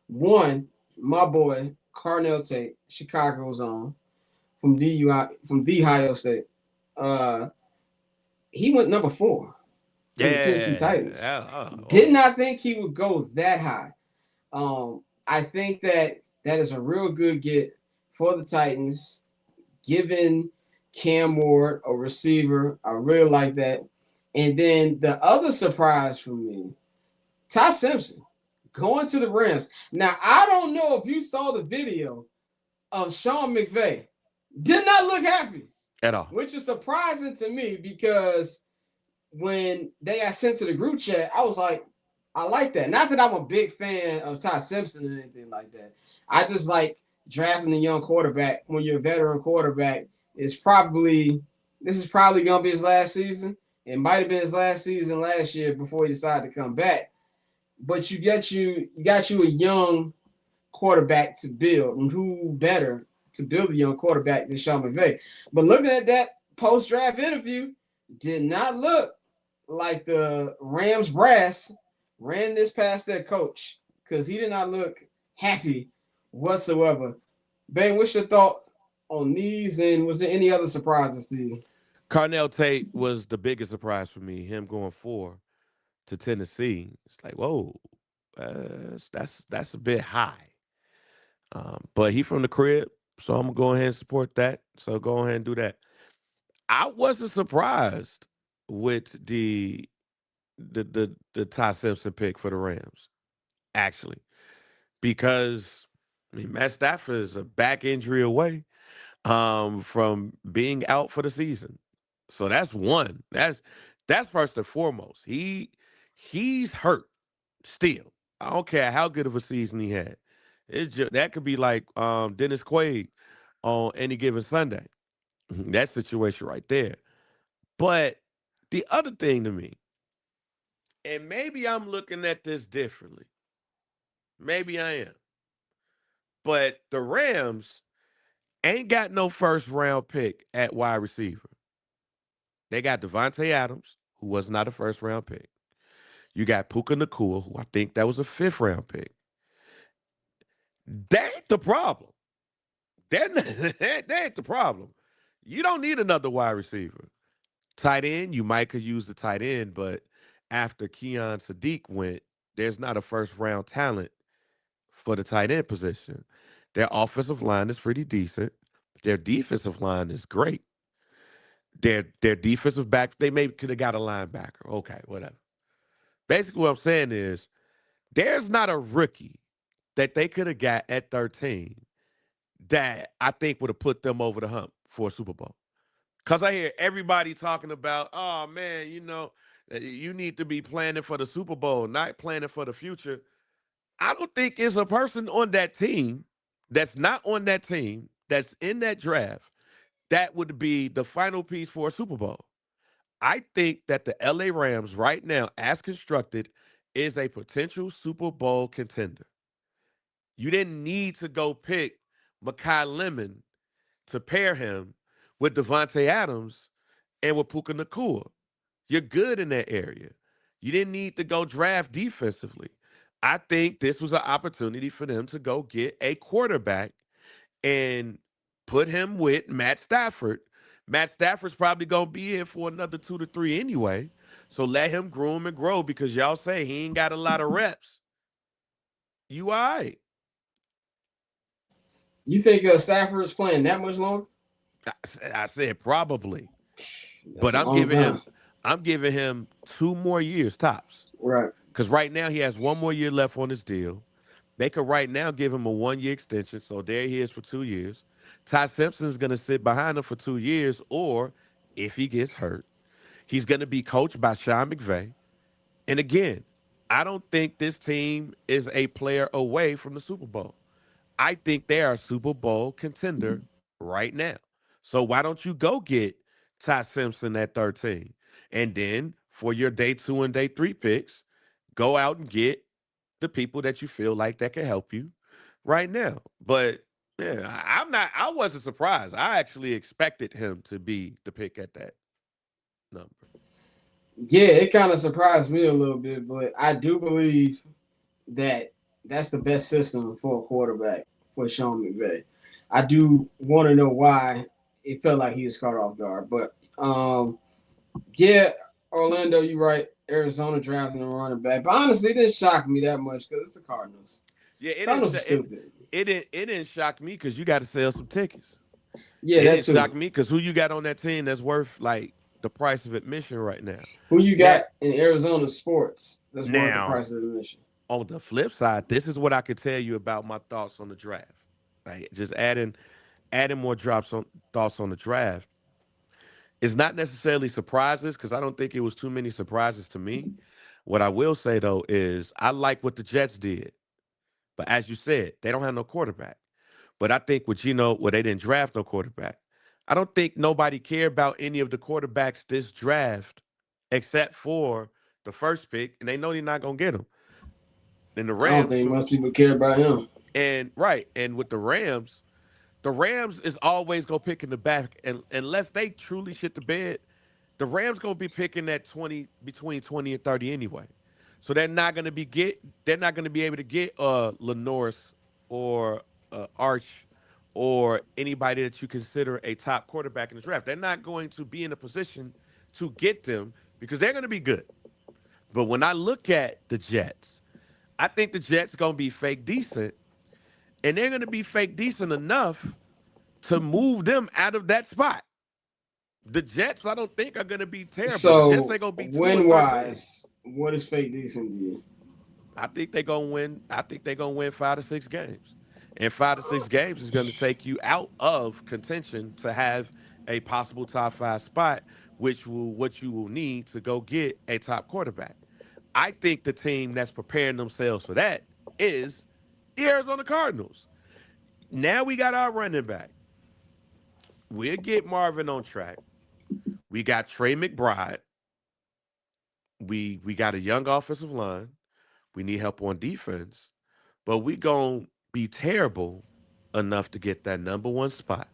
One, my boy Carnell Tate, Chicago's on from the Ohio State. Uh, he went number 4 to the Tennessee Titans. Did not think he would go that high. I think that is a real good get for the Titans, given Cam Ward, a receiver. I really like that. And then the other surprise for me, Ty Simpson going to the Rams. Now, I don't know if you saw the video of Sean McVay. Did not look happy, At all. which is surprising to me because when they got sent to the group chat, I was like, I like that. Not that I'm a big fan of Ty Simpson or anything like that. I just like drafting a young quarterback when you're a veteran quarterback. This is probably gonna be his last season. It might have been his last season last year before he decided to come back. But you got you a young quarterback to build, and who better to build a young quarterback than Sean McVay? But looking at that post draft interview, did not look like the Rams brass ran this past their coach because he did not look happy whatsoever. Bang, what's your thoughts on these, and was there any other surprises to you? Carnell Tate was the biggest surprise for me. Him going 4 to Tennessee. It's like, whoa, that's a bit high. But he from the crib, so I'm gonna go ahead and support that. So go ahead and do that. I wasn't surprised with the Ty Simpson pick for the Rams, actually, because I mean Matt Stafford is a back injury away from being out for the season. So that's one. That's first and foremost. He's hurt still. I don't care how good of a season he had. That could be like Dennis Quaid on any given Sunday. That situation right there. But the other thing to me, and maybe I'm looking at this differently. Maybe I am. But the Rams ain't got no first round pick at wide receiver. They got Devontae Adams, who was not a first round pick. You got Puka Nakua, who I think that was a fifth round pick. That ain't the problem. That ain't the problem. You don't need another wide receiver. Tight end, you might could use the tight end, but after Keon Sadiq went, there's not a first round talent for the tight end position. Their offensive line is pretty decent. Their defensive line is great. Their defensive back, they maybe could have got a linebacker. Okay, whatever. Basically, what I'm saying is there's not a rookie that they could have got at 13 that I think would have put them over the hump for a Super Bowl. Because I hear everybody talking about, oh man, you need to be planning for the Super Bowl, not planning for the future. I don't think it's a person on that team that's not on that team that's in that draft that would be the final piece for a Super Bowl. I think that the LA Rams right now, as constructed, is a potential Super Bowl contender. You didn't need to go pick Makai Lemon to pair him with Devontae Adams and with Puka Nakua. You're good in that area. You didn't need to go draft defensively. I think this was an opportunity for them to go get a quarterback and put him with Matt Stafford. Matt Stafford's probably gonna be here for another 2 to 3 anyway. So let him groom and grow because y'all say he ain't got a lot of reps. You all right. You think Stafford is playing that much longer? I said probably. That's But a long time. I'm giving him 2 more years tops. Right. Because right now he has 1 more year left on his deal. They could right now give him a 1 year extension. So there he is for 2 years. Ty Simpson's gonna sit behind him for 2 years, or if he gets hurt, he's gonna be coached by Sean McVay. And again, I don't think this team is a player away from the Super Bowl. I think they are a Super Bowl contender right now. So why don't you go get Ty Simpson at 13? And then for your day 2 and day 3 picks, go out and get the people that you feel like that can help you right now. But yeah, I wasn't surprised. I actually expected him to be the pick at that number. Yeah, it kind of surprised me a little bit, but I do believe that that's the best system for a quarterback for Sean McVay. I do want to know why it felt like he was caught off guard, but yeah, Orlando, you're right. Arizona drafting a running back, but honestly, it didn't shock me that much because it's the Cardinals. Yeah, Cardinals are stupid. it didn't shock me because you got to sell some tickets. Yeah, It that didn't shock too. me because who you got on that team that's worth like the price of admission right now. Who you Now, got in Arizona sports that's worth the now price of admission? on the flip side, this is what I could tell you about my thoughts on the draft. Like just adding more drops on thoughts on the draft. It's not necessarily surprises because I don't think it was too many surprises to me. What I will say though is I like what the Jets did, but as you said, they don't have no quarterback. But I think with Gino, well, they didn't draft no quarterback. I don't think nobody cared about any of the quarterbacks this draft except for the first pick, and they know they're not gonna get him. And the I don't Rams, think who most people care about him. and right, and with the Rams is always gonna pick in the back, and unless they truly shit the bed, the Rams gonna be picking at 20 between 20 and 30 anyway. So they're not gonna be able to get Lenoris or Arch or anybody that you consider a top quarterback in the draft. They're not going to be in a position to get them because they're gonna be good. But when I look at the Jets, I think the Jets gonna be fake decent, and they're gonna be fake decent enough to move them out of that spot. The Jets, I don't think, are going to be terrible. The Jets So ain't going to be 2 or win 13. wise, what is fake decent to you? I think they're going to win. I think they're going to win 5 to 6 games. And 5 to 6 games is going to take you out of contention to have a possible top 5 spot, what you will need to go get a top quarterback. I think the team that's preparing themselves for that is the Arizona Cardinals. Now we got our running back. We'll get Marvin on track. We got Trey McBride. We got a young offensive line. We need help on defense, but we gonna be terrible enough to get that number 1 spot.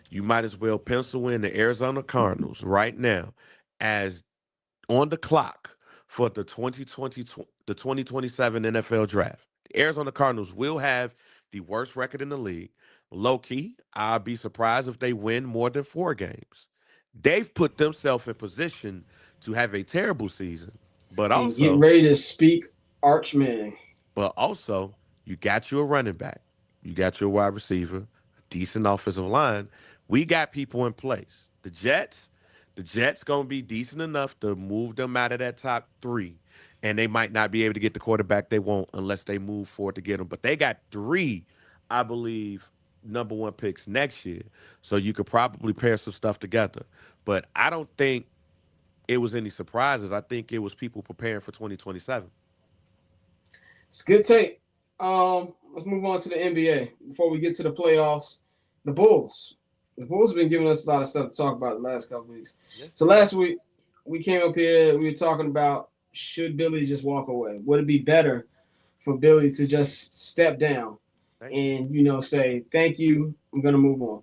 You might as well pencil in the Arizona Cardinals right now as on the clock for the 2027 NFL draft. The Arizona Cardinals will have the worst record in the league. Low key, I'll be surprised if they win more than 4 games. They've put themselves in position to have a terrible season, but And get also, ready to speak Archman. but also, you got you a running back, you got your wide receiver, a decent offensive line. We got people in place. The Jets, The Jets going to be decent enough to move them out of that top 3, and they might not be able to get the quarterback they want unless they move forward to get them. But they got 3, I believe, number 1 picks next year, so you could probably pair some stuff together. But I don't think it was any surprises. I think it was people preparing for 2027. It's a good take. Let's move on to the NBA before we get to the playoffs. The Bulls. The Bulls have been giving us a lot of stuff to talk about the last couple weeks. Yes. So last week we came up here. We were talking about should Billy just walk away? Would it be better for Billy to just step down and say thank you? I'm gonna move on.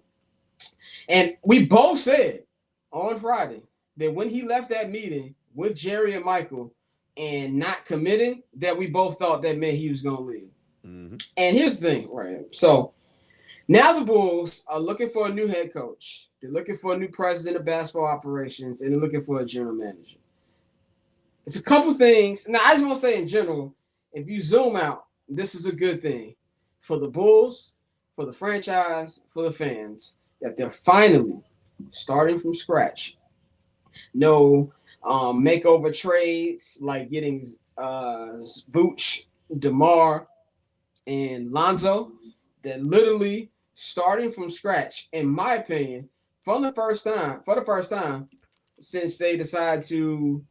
And we both said on Friday that when he left that meeting with Jerry and Michael and not committing, that we both thought that meant he was going to leave. Mm-hmm. And here's the thing, right? So now the Bulls are looking for a new head coach. They're looking for a new president of basketball operations, and they're looking for a general manager. It's a couple things. Now, I just want to say in general, if you zoom out, this is a good thing for the Bulls, for the franchise, for the fans, that they're finally starting from scratch. No makeover trades like getting Vooch, DeMar, and Lonzo. They're literally starting from scratch, in my opinion, for the first time since they decided to,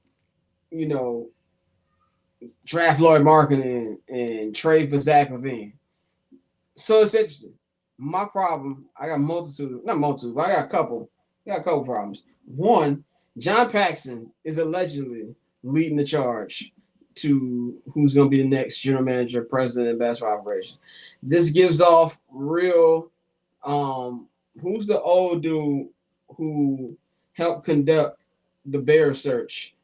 draft Lloyd Marketing and trade for Zach LaVine. So it's interesting. My problem, I got a couple problems. One, John Paxson is allegedly leading the charge to who's going to be the next general manager, president of basketball operations. This gives off real, who's the old dude who helped conduct the Bear search?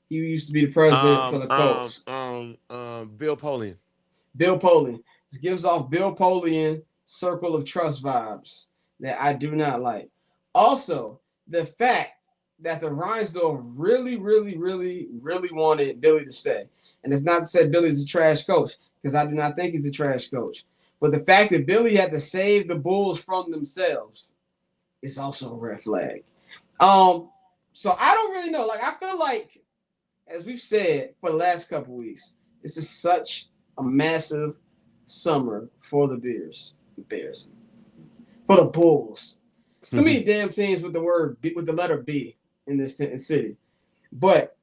He used to be the president for the Colts. Bill Polian. Bill Polian. This gives off Bill Polian circle of trust vibes that I do not like. Also, the fact that the Reinsdorf really, really, really, really wanted Billy to stay. And it's not to say Billy's a trash coach, because I do not think he's a trash coach. But the fact that Billy had to save the Bulls from themselves is also a red flag. So I don't really know. Like, I feel like, as we've said for the last couple of weeks, this is such a massive summer for the Bears. For the Bulls. So many damn teams with the letter B in this city. But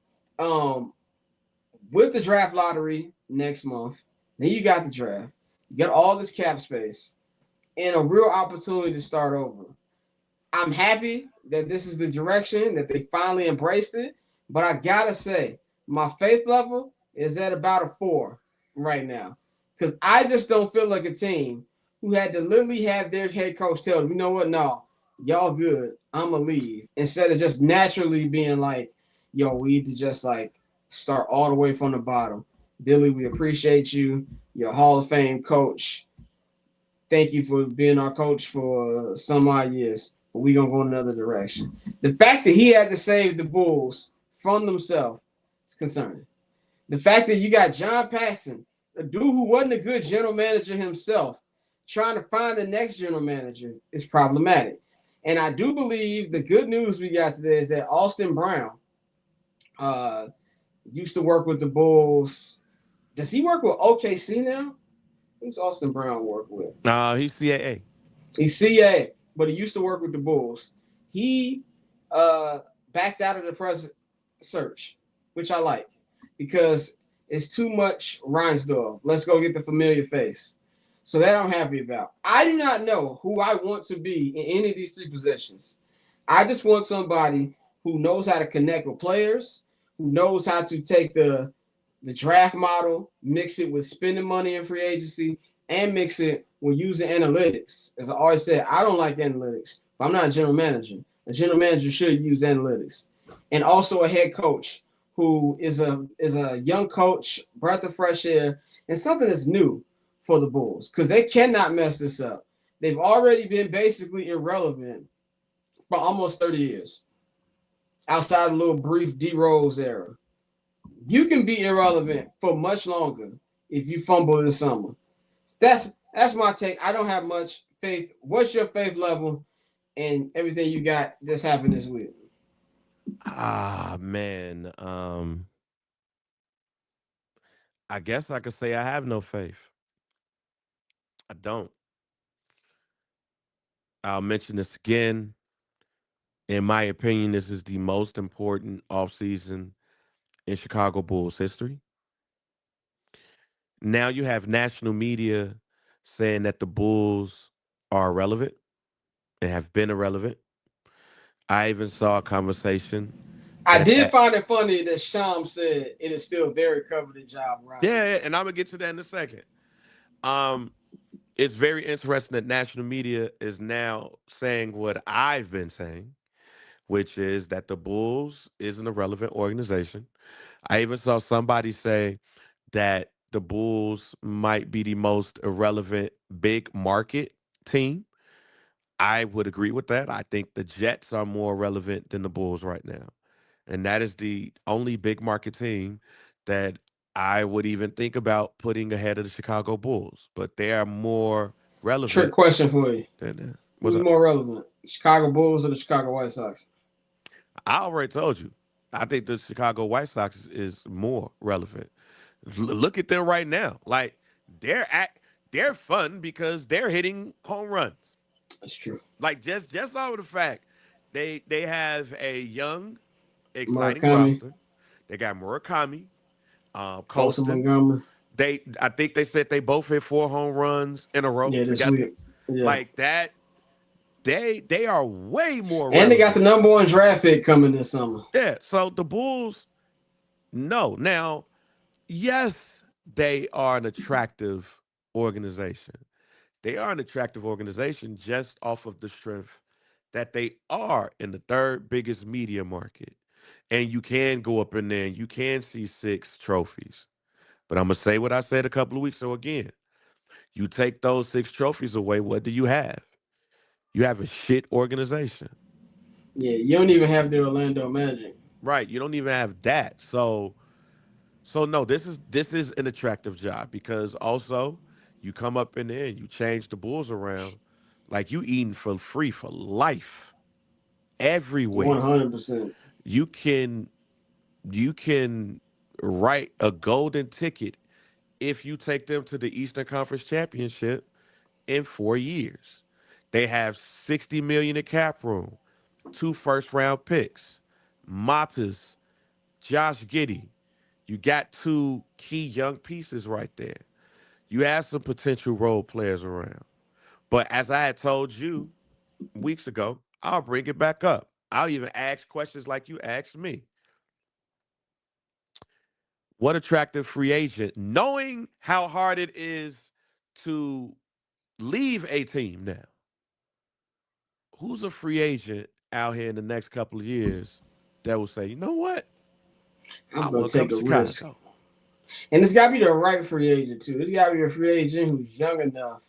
with the draft lottery next month, then you got the draft. You got all this cap space and a real opportunity to start over. I'm happy that this is the direction, that they finally embraced it. But I got to say, my faith level is at about a 4 right now. Because I just don't feel like a team who had to literally have their head coach tell them, you know what, no, y'all good, I'm going to leave. Instead of just naturally being like, yo, we need to just like start all the way from the bottom. Billy, we appreciate you. You're a Hall of Fame coach. Thank you for being our coach for some odd years. But we're going to go in another direction. The fact that he had to save the Bulls from themselves is concerning. The fact that you got John Paxson, a dude who wasn't a good general manager himself, trying to find the next general manager is problematic. And I do believe the good news we got today is that Austin Brown used to work with the Bulls. Does he work with OKC now? Who's Austin Brown work with? He's CAA. He's CAA, but he used to work with the Bulls. He backed out of the president search, which I like, because it's too much Reinsdorf. Let's go get the familiar face. So that I'm happy about. I do not know who I want to be in any of these 3 positions. I just want somebody who knows how to connect with players, who knows how to take the draft model, mix it with spending money in free agency, and mix it with using analytics. As I always said, I don't like analytics, but I'm not a general manager. A general manager should use analytics. And also a head coach who is a young coach, breath of fresh air, and something that's new for the Bulls, because they cannot mess this up. They've already been basically irrelevant for almost 30 years, outside of a little brief D Rose era. You can be irrelevant for much longer if you fumble this summer. That's my take. I don't have much faith. What's your faith level and everything you got that's happened this week? Ah, man. I guess I could say I have no faith. I don't. I'll mention this again. In my opinion, this is the most important offseason in Chicago Bulls history. Now you have national media saying that the Bulls are irrelevant and have been irrelevant. I even saw a conversation I that, did find it funny that Sham said it is still a very coveted job around the yeah, league. and I'm gonna get to that in a second. Um, it's very interesting that national media is now saying what I've been saying, which is that the Bulls is an irrelevant organization. I even saw somebody say that the Bulls might be the most irrelevant big market team. I would agree with that. I think the Jets are more relevant than the Bulls right now. And that is the only big market team that I would even think about putting ahead of the Chicago Bulls. But they are more Trick relevant question for you: than that. What's who's up? more relevant, Chicago Bulls or the Chicago White Sox? I already told you. I think the Chicago White Sox is more relevant. Look at them right now. Like they're at they're fun because they're hitting home runs. That's true. Like just over the fact they have a young, exciting Murakami, roster. They got Murakami, Folsom Colston. Montgomery. I think they said they both hit 4 home runs in a row Yeah, this together. week. Yeah, Like that, they are way more and they got the relevant. #1 draft pick coming this summer. Yeah. So the Bulls, no. Now, yes, they are an attractive organization. They are an attractive organization just off of the strength that they are in the third biggest media market. And you can go up in there and you can see 6 trophies. But I'm going to say what I said a couple of weeks ago again. You take those 6 trophies away, what do you have? You have a shit organization. Yeah, you don't even have the Orlando Magic. Right. You don't even have that. So no, this is an attractive job because also you come up in there and you change the Bulls around, like you eating for free for life One everywhere. hundred percent. You can you can write a golden ticket if you take them to the Eastern Conference Championship in 4 years. They have 60 million in cap room, 2 first round picks, Matas, Josh Giddey. You got 2 key young pieces right there. You have some potential role players around. But as I had told you weeks ago, I'll bring it back up. I'll even ask questions like you asked me. What attractive free agent, knowing how hard it is to leave a team now, who's a free agent out here in the next couple of years that will say, you know what? I I'm gonna want to come take to a risk, Chicago. and it's got to be the right free agent too. It's got to be a free agent who's young enough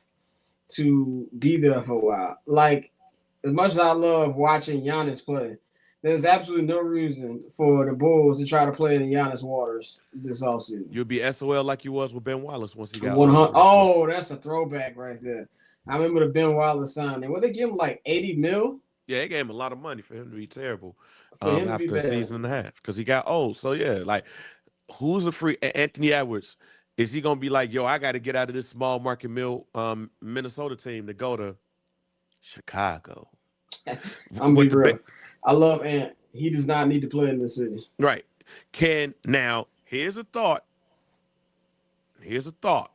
to be there for a while. Like as much as I love watching Giannis play, there's absolutely no reason for the Bulls to try to play in the Giannis waters this offseason. You'll be SOL like you was with Ben Wallace once he got One older, hundred. real quick. Oh, that's a throwback right there. I remember the Ben Wallace signing. What they give him like 80 mil Yeah, they gave him a lot of money for him to be terrible for him to be after a bad. season and a half because he got old. So yeah, like who's a free Anthony Edwards? Is he gonna be like, yo, I got to get out of this small market mill Minnesota team to go to Chicago I'm gonna be with the real. big I love Ant. He does not need to play in this city. right? Can now here's a thought. Here's a thought.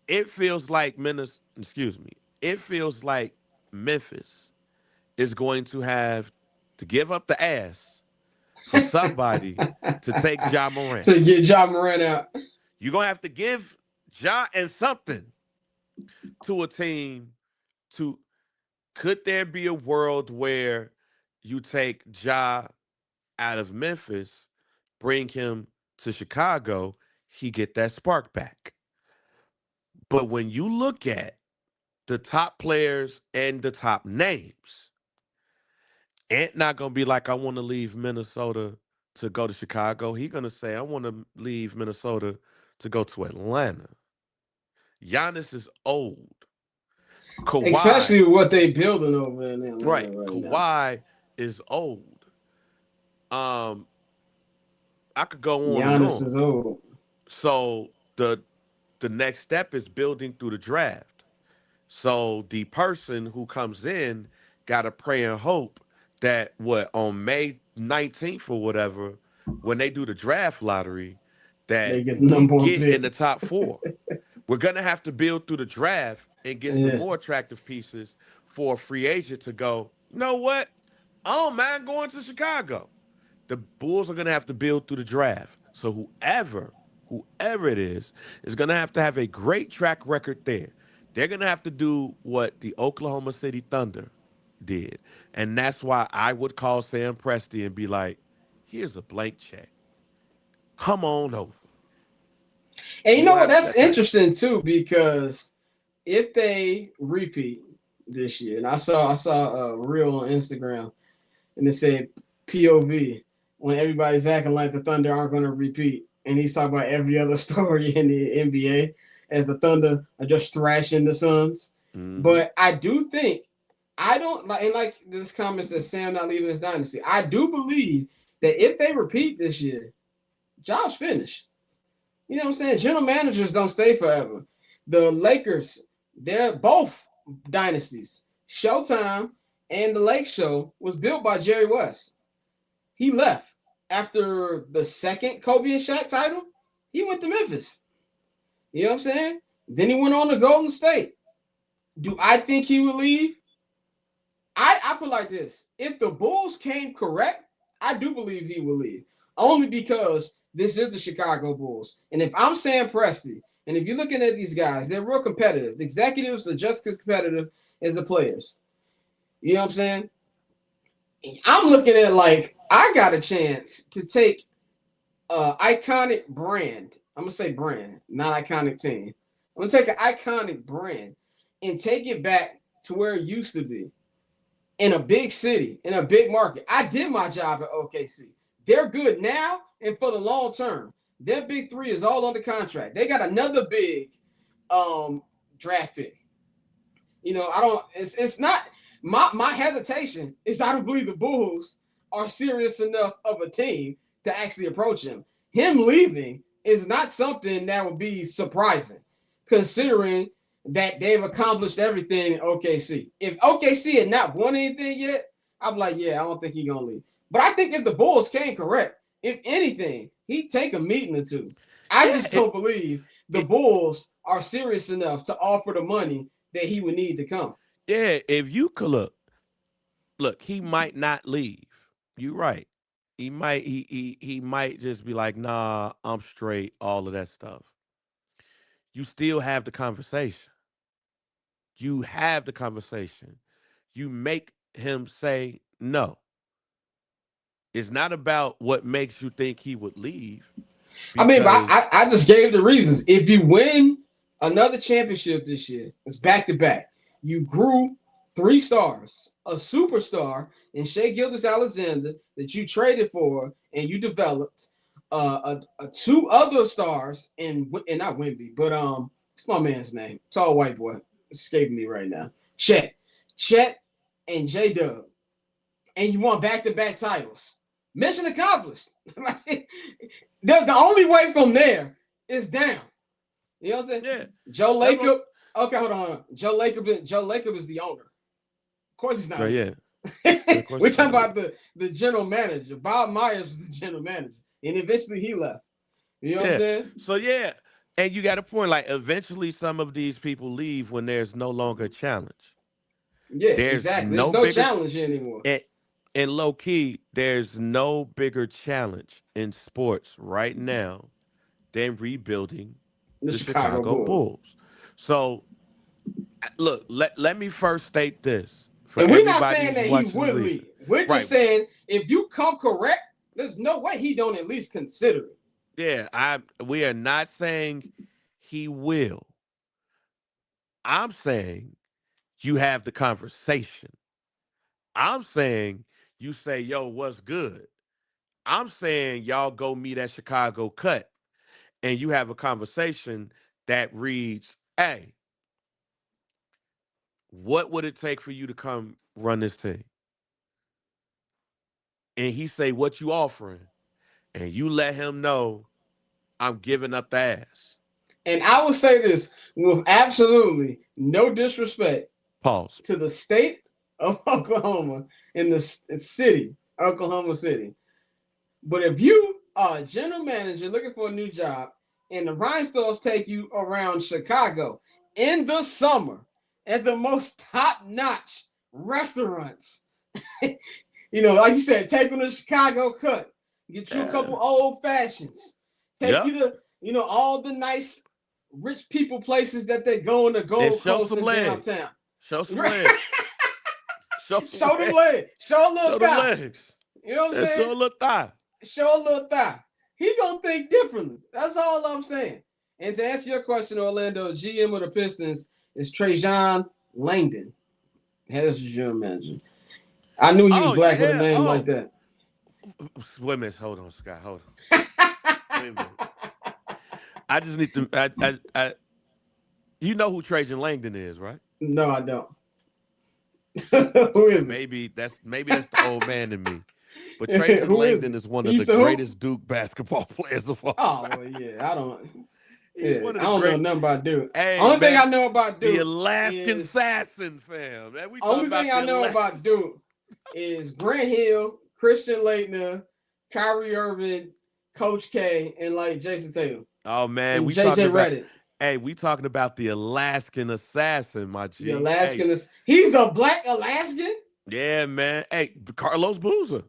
It feels like Minnesota. Excuse me. It feels like Memphis is going to have to give up the ass for somebody to take Ja Morant. To get John Moran out. You're gonna have to give Ja and something to a team to could there be a world where you take Ja out of Memphis, bring him to Chicago, he get that spark back. But when you look at the top players and the top names, Ant not gonna be like, I want to leave Minnesota to go to Chicago. He gonna say, I want to leave Minnesota to go to Atlanta. Giannis is old. Especially Kawhi, with what they building over in right? Atlanta right now. Kawhi is old. Um, I could go on and Giannis on. is old. So the next step is building through the draft. So the person who comes in got to pray and hope that what on May 19th or whatever, when they do the draft lottery, They that get the we number one get in pick. the top four. We're gonna have to build through the draft and get some Yeah. more attractive pieces for a free agent to go, you know what? I don't mind going to Chicago. The Bulls are going to have to build through the draft. So whoever it is going to have a great track record there. They're going to have to do what the Oklahoma City Thunder did. And that's why I would call Sam Presti and be like, here's a blank check. Come on over. And you You know don't what? have to That's set that. interesting too, because if they repeat this year, and I saw a reel on Instagram, and it said POV when everybody's acting like the Thunder aren't going to repeat, and he's talking about every other story in the NBA as the Thunder are just thrashing the Suns. Hmm. But I do think I don't like, and like this comment says Sam not leaving his dynasty. I do believe that if they repeat this year, Josh finished. You know what I'm saying? General managers don't stay forever. The Lakers, they're both dynasties. Showtime and the Lake Show was built by Jerry West. He left after the second Kobe and Shaq title. He went to Memphis. You know what I'm saying? Then he went on to Golden State. Do I think he would leave? I put like this: if the Bulls came correct, I do believe he will leave. Only because this is the Chicago Bulls, and if I'm Sam Presti, and if you're looking at these guys, they're real competitive. The executives are just as competitive as the players. You know what I'm saying? I'm looking at like I got a chance to take iconic brand. I'm gonna say brand, not iconic team. I'm gonna take an iconic brand and take it back to where it used to be in a big city, in a big market. I did my job at OKC. They're good now and for the long term. Their big three is all under contract. They got another big um draft pick. You know, I don't. It's not my hesitation is I don't believe the Bulls are serious enough of a team to actually approach him. Him leaving is not something that would be surprising, considering that they've accomplished everything in OKC. If OKC had not won anything yet, I'm like, yeah, I don't think he's gonna leave. But I think if the Bulls came correct, if anything, he'd take a meeting or two. I Yeah, just don't believe the it, Bulls are serious enough to offer the money that he would need to come. yeah, if you could look, he might not leave. You're right. He might just be like, nah, I'm straight, all of that stuff. You still have the conversation. You have the conversation. You make him say no. It's not about what makes you think he would leave I mean, but because I just gave the reasons. If you win another championship this year, it's back to back. You grew three stars, a superstar in Shea Gildas Alexander that you traded for and you developed. Two other stars in and not Wimby, but what's my man's name? Tall white boy, escaping me right now. Chet, and J Dub, and you won back to back titles. Mission accomplished. The only way from there is down. You know what I'm saying? yeah, Joe that's what. Lacob. Okay, hold on. Joe Lacob is the owner. Of course, he's not Well, yeah, leaving. of course We're he's not talking gonna about leave. the general manager. Bob Myers was the general manager, and eventually he left. You know what I'm Yeah. saying? So yeah, and you got a point. Like eventually, some of these people leave when there's no longer a challenge. Yeah, There's exactly. There's no no bigger challenge here anymore. and, and low key, there's no bigger challenge in sports right now than rebuilding The the Chicago Chicago Bulls. Bulls. So look, let me first state this for And we're not everybody saying who's that he watching and would listening. leave. We're just Right. saying if you come correct, there's no way he don't at least consider it. Yeah, I we are not saying he will. I'm saying you have the conversation. I'm saying you say, yo, what's good? I'm saying y'all go meet at Chicago Cut and you have a conversation that reads, hey, what would it take for you to come run this team? and he say, "What you offering?" and you let him know, "I'm giving up the ass." And I will say this with absolutely no disrespect Pause. to the state of Oklahoma and the city, Oklahoma City. But if you are a general manager looking for a new job and the Rhinestones take you around Chicago in the summer at the most top-notch restaurants, like you said, take them to Chicago cut, get you a couple old fashions, take you to, all the nice rich people places that they go on the Gold Coast and downtown. Show some legs. Show them legs. Show a little them thigh. legs. You know what I'm saying? Show a little thigh. Show a little thigh. He gonna think differently. That's all I'm saying. And to answer your question, Orlando, GM of the Pistons is Trajan Langdon. Head general manager. I knew he was black with a name like that. Wait a minute. Hold on, Scott. Hold on. Wait a minute. I just need to. You know who Trajan Langdon is, right? No, I don't. Who is it? Maybe that's the old man in me. But Trajan Langdon is one of the greatest Duke basketball players of all time. Oh, well, yeah. I don't. I don't know nothing about Duke. Hey, only thing I know about Duke, the Alaskan Assassin, fam. Only thing I know about Duke is Grant Hill, Christian Laettner, Kyrie Irving, Coach K, and like Jason Tatum. Oh man, we JJ Redick. Hey, we talking about the Alaskan Assassin, my G. The Alaskan. He's a black Alaskan. Yeah, man. Hey, Carlos Boozer.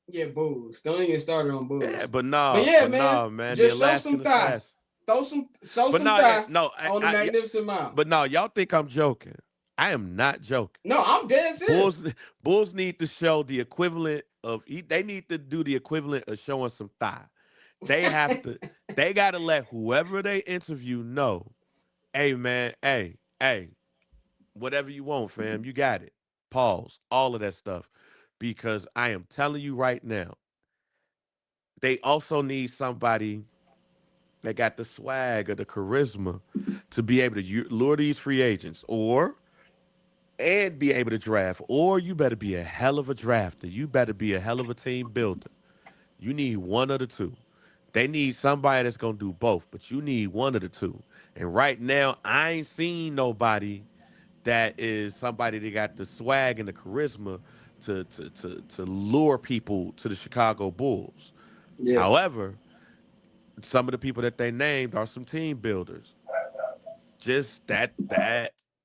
Yeah, Booze. Don't even start on Booze. Yeah, but no. But yeah, man. Just show some thigh. Show some thigh on the Magnificent Mile. But no, y'all think I'm joking. I am not joking. No, I'm dead serious. Bulls need to show the equivalent of. They need to do the equivalent of showing some thigh. They have to. They got to let whoever they interview know, hey man, hey, whatever you want, fam, you got it. Pause. All of that stuff, because I am telling you right now, they also need somebody that got the swag or the charisma to be able to lure these free agents, and be able to draft. Or you better be a hell of a drafter. You better be a hell of a team builder. You need one of the two. They need somebody that's going to do both, but you need one of the two. And right now, I ain't seen nobody that is somebody that got the swag and the charisma to lure people to the Chicago Bulls. Yeah. However, some of the people that they named are some team builders. Just that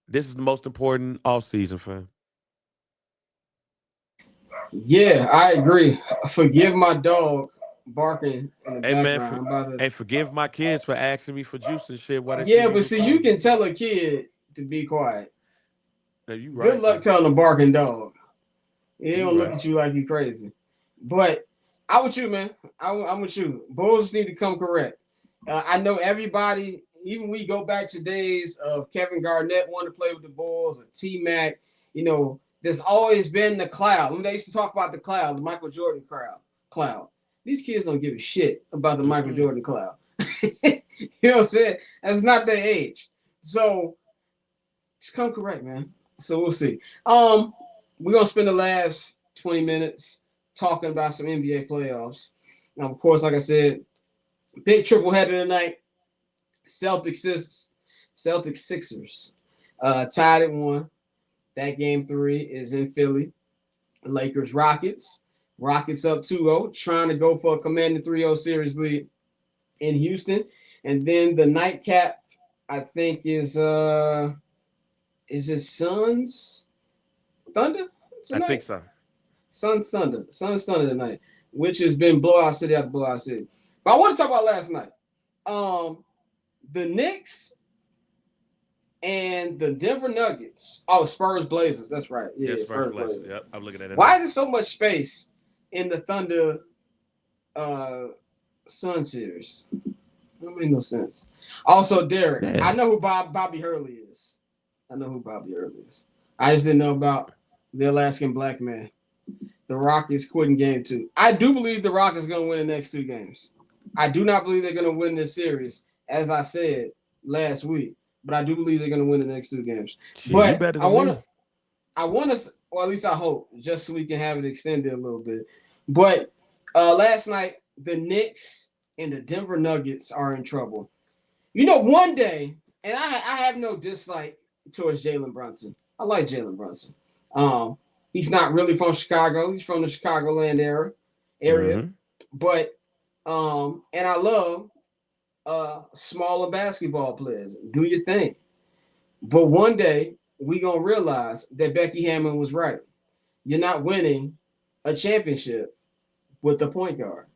this is the most important offseason, fam. Yeah, I agree. Forgive my dog barking in the background. Man, hey, forgive my kids for asking me for juice and shit. But see, you can tell a kid to be quiet. No, you right. Good luck telling a barking dog. He don't look at you like you crazy. But I'm with you, man. I'm with you. Bulls need to come correct. I know everybody, even we go back to days of Kevin Garnett wanting to play with the Bulls, or T-Mac, there's always been the cloud. When they used to talk about the cloud, the Michael Jordan cloud. These kids don't give a shit about the Michael Jordan cloud. You know what I'm saying? That's not their age. So just come correct, man. So we'll see. We're going to spend the last 20 minutes talking about some NBA playoffs. Now, of course, like I said, big triple header tonight. Celtics Sixers tied at 1. That game 3 is in Philly. Lakers Rockets. Rockets up 2-0, trying to go for a commanding 3-0 series lead in Houston. And then the nightcap, I think, is it Suns Thunder tonight? I think so. Suns Thunder tonight, which has been blowout city after blowout city. But I want to talk about last night. The Knicks and the Denver Nuggets. Oh, Spurs Blazers. That's right. Yeah, Spurs Blazers. Yep, I'm looking at it. Why is there so much space in the Thunder Sun series? That makes no sense. Also, Derek, man. I know who Bobby Hurley is. I just didn't know about the Alaskan black man. The Rockets quitting game 2. I do believe the Rockets are going to win the next 2 games. I do not believe they're going to win this series, as I said last week. But I do believe they're going to win the next 2 games. But I want I want to, or at least I hope, just so we can have it extended a little bit. But last night, the Knicks and the Denver Nuggets are in trouble. One day, and I have no dislike towards Jalen Brunson. I like Jalen Brunson. He's not really from Chicago. He's from the Chicagoland area. Mm-hmm. But and I love smaller basketball players. Do your thing. But one day we gonna realize that Becky Hammond was right. You're not winning a championship with a point guard.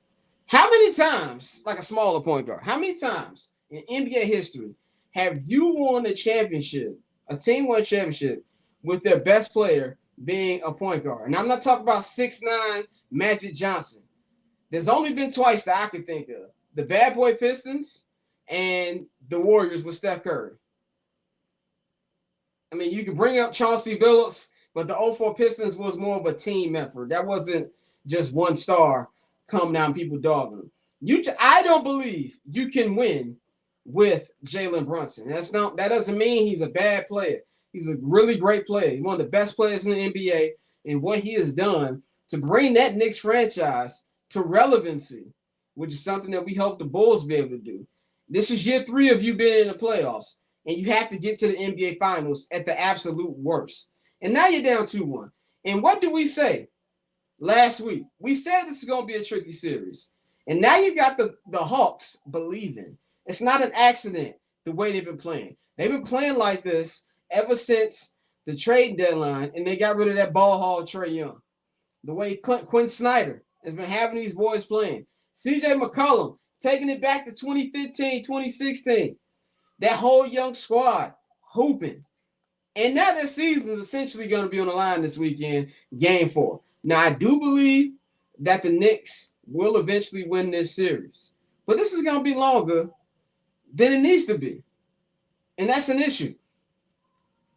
How many times, like a smaller point guard, how many times in NBA history have you won a team won a championship with their best player being a point guard? And I'm not talking about 6'9" Magic Johnson. There's only been twice that I can think of. The Bad Boy Pistons and the Warriors with Steph Curry. I mean, you can bring up Chauncey Billups, but the 04 Pistons was more of a team effort. That wasn't just one star coming down, people dogging him. I don't believe you can win with Jalen Brunson. That doesn't mean he's a bad player. He's a really great player. He's one of the best players in the NBA, and what he has done to bring that Knicks franchise to relevancy, which is something that we hope the Bulls be able to do. This is year 3 of you being in the playoffs, and you have to get to the NBA Finals at the absolute worst. And now you're down 2-1. And what did we say last week? We said this is going to be a tricky series. And now you got the Hawks believing. It's not an accident the way they've been playing. They've been playing like this ever since the trade deadline, and they got rid of that ball hog Trae Young. The way Quinn Snyder has been having these boys playing. CJ McCollum taking it back to 2015, 2016. That whole young squad hooping. And now their season is essentially going to be on the line this weekend, game 4. Now, I do believe that the Knicks will eventually win this series. But this is going to be longer than it needs to be. And that's an issue.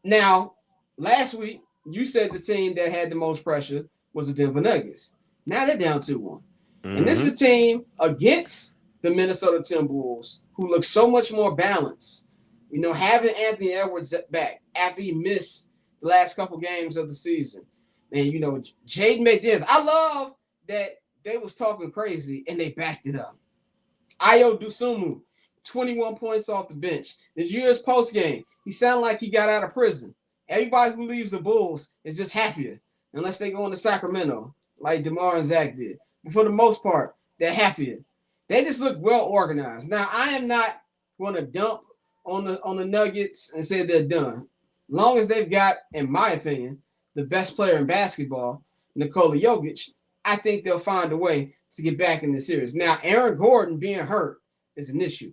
Now, last week, you said the team that had the most pressure was the Denver Nuggets. Now they're down 2-1. Mm-hmm. And this is a team against the Minnesota Timberwolves who look so much more balanced. Having Anthony Edwards back after he missed the last couple games of the season. And, Jaden McDaniels. I love that they was talking crazy and they backed it up. Ayo Dosunmu, 21 points off the bench. This year's post game, he sounded like he got out of prison. Everybody who leaves the Bulls is just happier, unless they go into Sacramento, like DeMar and Zach did. But for the most part, they're happier. They just look well organized. Now, I am not going to dump on the Nuggets and say they're done. Long as they've got, in my opinion, the best player in basketball, Nikola Jokic, I think they'll find a way to get back in the series. Now, Aaron Gordon being hurt is an issue,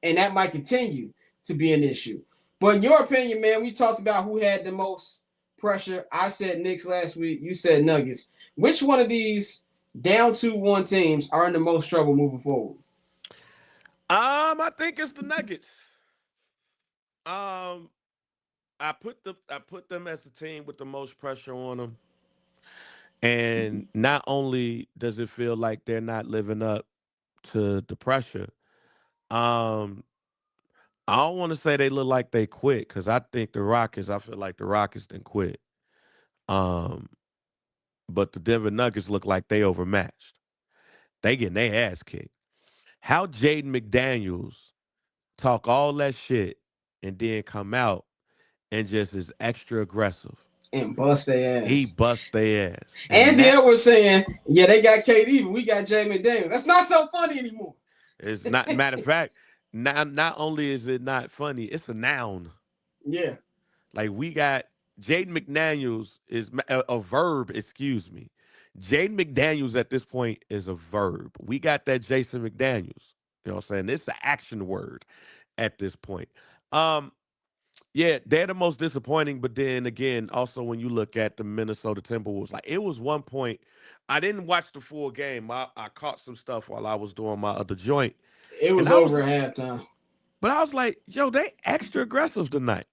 and that might continue to be an issue. But in your opinion, man, we talked about who had the most pressure. I said Knicks last week. You said Nuggets. Which one of these down 2-1 teams are in the most trouble moving forward? I think it's the Nuggets. I put them as the team with the most pressure on them. And not only does it feel like they're not living up to the pressure, I don't want to say they look like they quit, because I feel like the Rockets didn't quit. But the Denver Nuggets look like they overmatched. They getting their ass kicked. How Jaden McDaniels talk all that shit and then come out and just is extra aggressive. And bust their ass. He bust their ass. And then we're saying, yeah, they got KD, but we got Jaden McDaniels. That's not so funny anymore. It's not. Matter of fact, not only is it not funny, it's a noun. Yeah. Like, we got Jaden McDaniels is a verb, excuse me. Jaden McDaniels at this point is a verb. We got that Jason McDaniels. You know what I'm saying? It's an action word at this point. Yeah, they're the most disappointing, but then again, also when you look at the Minnesota Timberwolves, like, it was one point, I didn't watch the full game. I caught some stuff while I was doing my other joint. It was over at halftime. But I was like, yo, they extra aggressive tonight.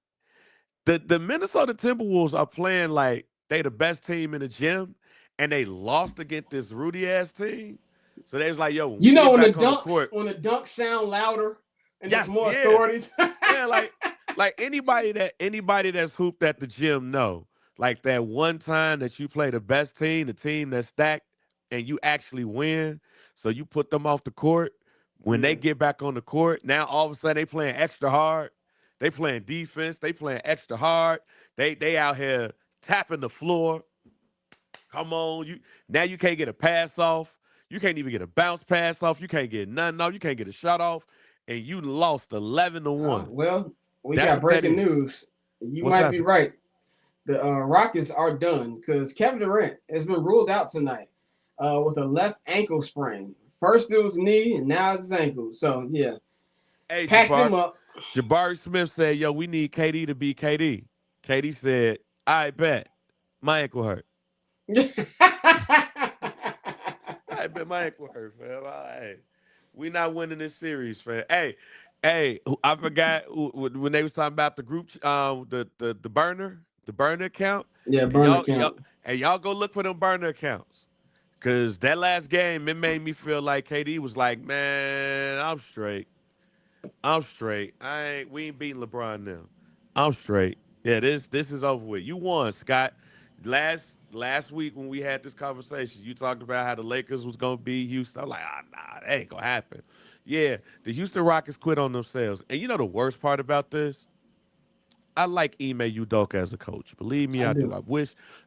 The Minnesota Timberwolves are playing like they the best team in the gym, and they lost against this Rudy-ass team. So they was like, yo, when the dunks sound louder and there's more authorities. Yeah, like anybody that's hooped at the gym know. Like that one time that you play the best team, the team that's stacked, and you actually win. So you put them off the court. When they Yeah. get back on the court, now all of a sudden they playing extra hard. They playing defense. They playing extra hard. They out here tapping the floor. Come on, you can't get a pass off. You can't even get a bounce pass off. You can't get nothing off. You can't get a shot off, and you lost 11-1. Well, we That's got what that breaking is. news. You What's might be happening? right. The Rockets are done because Kevin Durant has been ruled out tonight with a left ankle sprain. First it was knee, and now it's ankle. So yeah, Hey, pack them up. Jabari Smith said, "Yo, we need KD to be KD." KD said, "I bet my ankle hurt. I bet my ankle hurt, fam. Hey, we not winning this series, fam. Hey, I forgot when they was talking about the group, the burner account, Yeah, and burn account. y'all go look for them burner accounts, cause that last game it made me feel like KD was like, man, I'm straight. I'm straight. We ain't beating LeBron now. I'm straight. Yeah, this is over with. You won, Scott. Last week when we had this conversation, you talked about how the Lakers was gonna beat Houston. I'm like, nah, that ain't gonna happen. Yeah, the Houston Rockets quit on themselves. And you know the worst part about this? I like Ime Udoka as a coach. Believe me, I I do. do.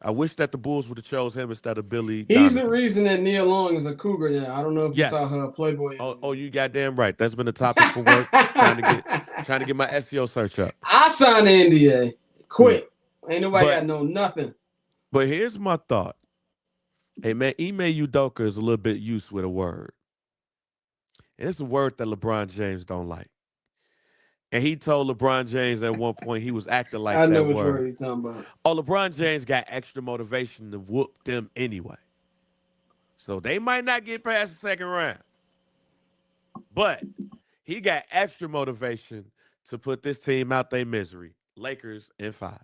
I wish that the Bulls would have chose him instead of Billy He's the Donovan. reason that Neil Long is a Cougar now. I don't know if you saw Yes. her Playboy Oh, interview. you goddamn right. That's been a topic for work. Trying to get my SEO search up. I signed the NDA. Yeah. Quick. Ain't nobody But got to know nothing. but here's my thought. Hey man, Ime Udoka is a little bit used with a word. And it's a word that LeBron James don't like. And he told LeBron James at one point he was acting I like know that which word word. you're talking about. Oh, LeBron James got extra motivation to whoop them anyway. So they might not get past the second round. But he got extra motivation to put this team out their misery. Lakers in 5.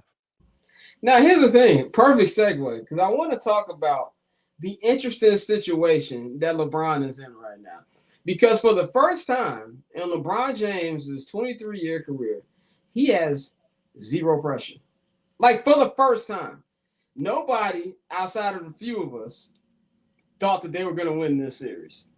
Now, here's the thing. Perfect segue, because I want to talk about the interesting situation that LeBron is in right now. Because for the first time in LeBron James's 23-year career, he has zero pressure. Like, for the first time. Nobody outside of a few of us thought that they were going to win this series.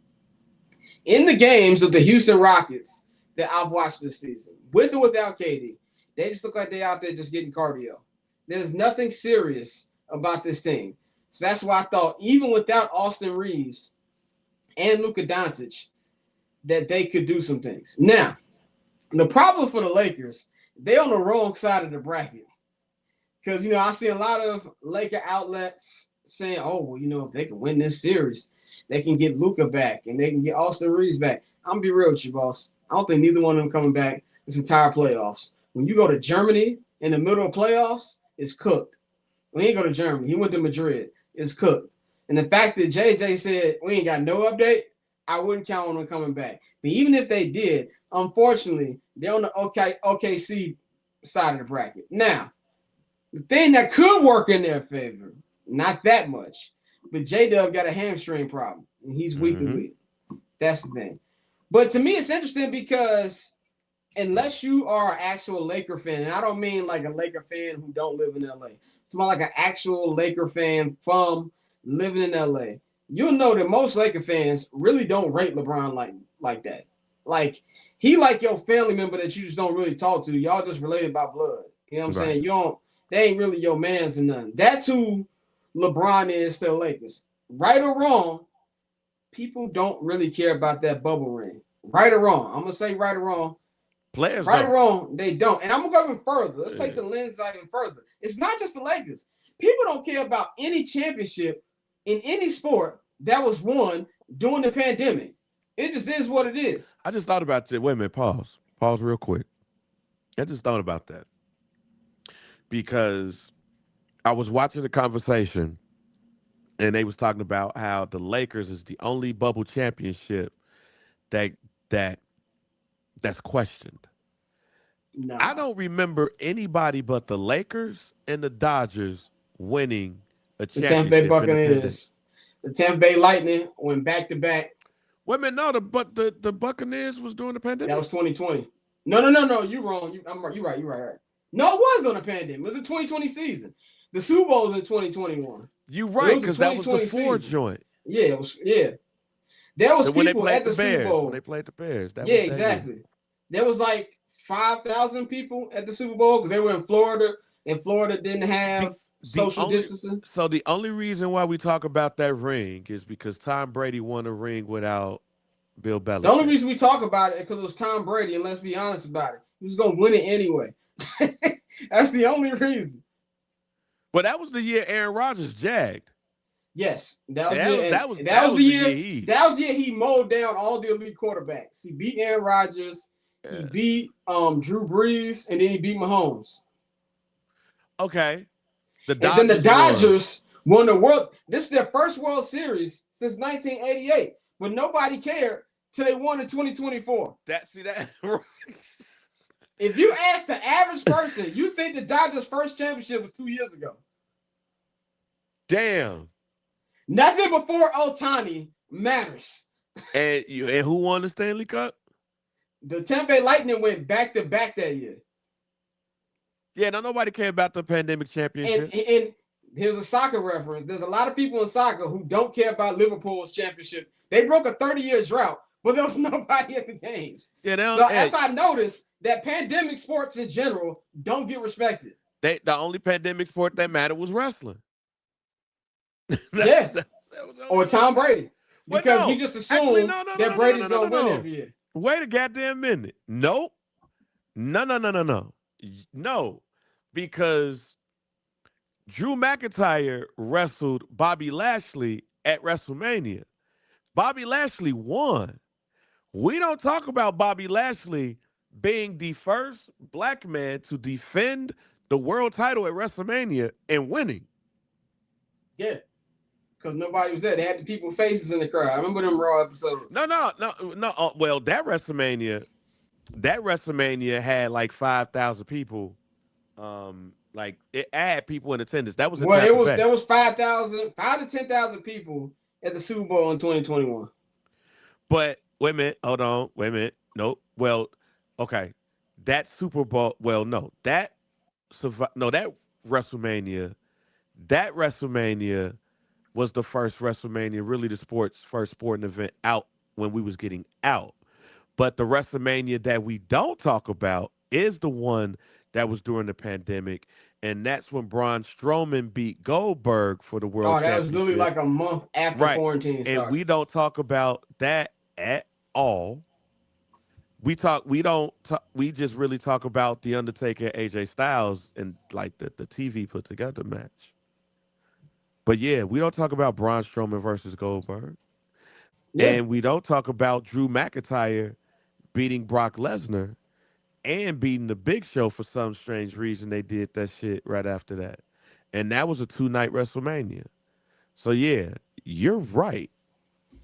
In the games of the Houston Rockets that I've watched this season, with or without KD, they just look like they're out there just getting cardio. There's nothing serious about this team. So that's why I thought, even without Austin Reeves and Luka Doncic, that they could do some things. Now, the problem for the Lakers, they're on the wrong side of the bracket. Because, I see a lot of Laker outlets saying, oh, well, if they can win this series, they can get Luka back and they can get Austin Reeves back. I'm going to be real with you, boss. I don't think neither one of them coming back this entire playoffs. When you go to Germany in the middle of playoffs, it's cooked. When he ain't go to Germany, he went to Madrid. It's cooked. And the fact that JJ said we ain't got no update, I wouldn't count on them coming back. But even if they did, unfortunately, they're on the OKC side of the bracket. Now, the thing that could work in their favor, not that much, but J-Dub got a hamstring problem, and he's week to week. That's the thing. But to me, it's interesting because unless you are an actual Laker fan, and I don't mean like a Laker fan who don't live in LA. It's more like an actual Laker fan from living in LA. You'll know that most Laker fans really don't rate LeBron like that. Like, he like your family member that you just don't really talk to. Y'all just related by blood. You know what I'm saying? They ain't really your mans or nothing. That's who LeBron is to the Lakers. Right or wrong, people don't really care about that bubble ring. Right or wrong. I'm going to say right or wrong. Players Right don't. or wrong, they don't. And I'm going to go even further. Let's take the lens out even further. It's not just the Lakers. People don't care about any championship in any sport that was won during the pandemic. It just is what it is. I just thought about that. Wait a minute, pause. Pause real quick. I just thought about that. Because I was watching the conversation and they was talking about how the Lakers is the only bubble championship that that's questioned. No. I don't remember anybody but the Lakers and the Dodgers winning a The Tampa championship Bay in the pandemic. Buccaneers. The Tampa Bay Lightning went back-to-back. Wait a minute, no, the Buccaneers was during the pandemic? That was 2020. No. You're wrong. You're right. No, it was during the pandemic. It was the 2020 season. The Super Bowl was in 2021. You right, because that was the 2020 4 season. joint. Yeah, it was. Yeah, there was When they people played at the Super Bears. Bowl. When they played the Bears. That Yeah, was that year. exactly. There was like 5,000 people at the Super Bowl because they were in Florida, and Florida didn't have social distancing. So the only reason why we talk about that ring is because Tom Brady won a ring without Bill Belichick. The only reason we talk about it is because it was Tom Brady, and let's be honest about it. He was going to win it anyway. That's the only reason. But that was the year Aaron Rodgers jagged. Yes, that was the year. That was the year he mowed down all the elite quarterbacks. He beat Aaron Rodgers. Yeah. He beat Drew Brees, and then he beat Mahomes. Okay. And then the Dodgers won the world. This is their first World Series since 1988, but nobody cared till they won in 2024. If you ask the average person, you think the Dodgers' first championship was 2 years ago. Damn. Nothing before Ohtani matters. And who won the Stanley Cup? The Tampa Bay Lightning went back-to-back that year. Yeah, nobody cared about the pandemic championship. And here's a soccer reference. There's a lot of people in soccer who don't care about Liverpool's championship. They broke a 30-year drought, but there was nobody at the games. Yeah, so as I noticed, that pandemic sports in general don't get respected. The only pandemic sport that mattered was wrestling. Yeah. Or Tom Brady. Because we just assume that Brady's going to win every year. Wait a goddamn minute. Nope. No. No. Because Drew McIntyre wrestled Bobby Lashley at WrestleMania. Bobby Lashley won. We don't talk about Bobby Lashley being the first black man to defend the world title at WrestleMania and winning. Yeah. Because nobody was there. They had the people's faces in the crowd. I remember them Raw episodes. No. Well, that WrestleMania had like 5,000 people. Like it had people in attendance. That was there was 5,000 to 10,000 people at the Super Bowl in 2021. But wait a minute, hold on, wait a minute. Nope. Well, okay, that Super Bowl. Well, no, that WrestleMania was the first WrestleMania, really the first sporting event out when we was getting out. But the WrestleMania that we don't talk about is the one that was during the pandemic, and that's when Braun Strowman beat Goldberg for the World Championship. Oh, that was literally like a month after quarantine started. And we don't talk about that at all. We just really talk about The Undertaker and AJ Styles and like the TV put together match. But yeah, we don't talk about Braun Strowman versus Goldberg. Yeah. And we don't talk about Drew McIntyre beating Brock Lesnar and beating the Big Show for some strange reason. They did that shit right after that. And that was a 2-night WrestleMania. So yeah, you're right.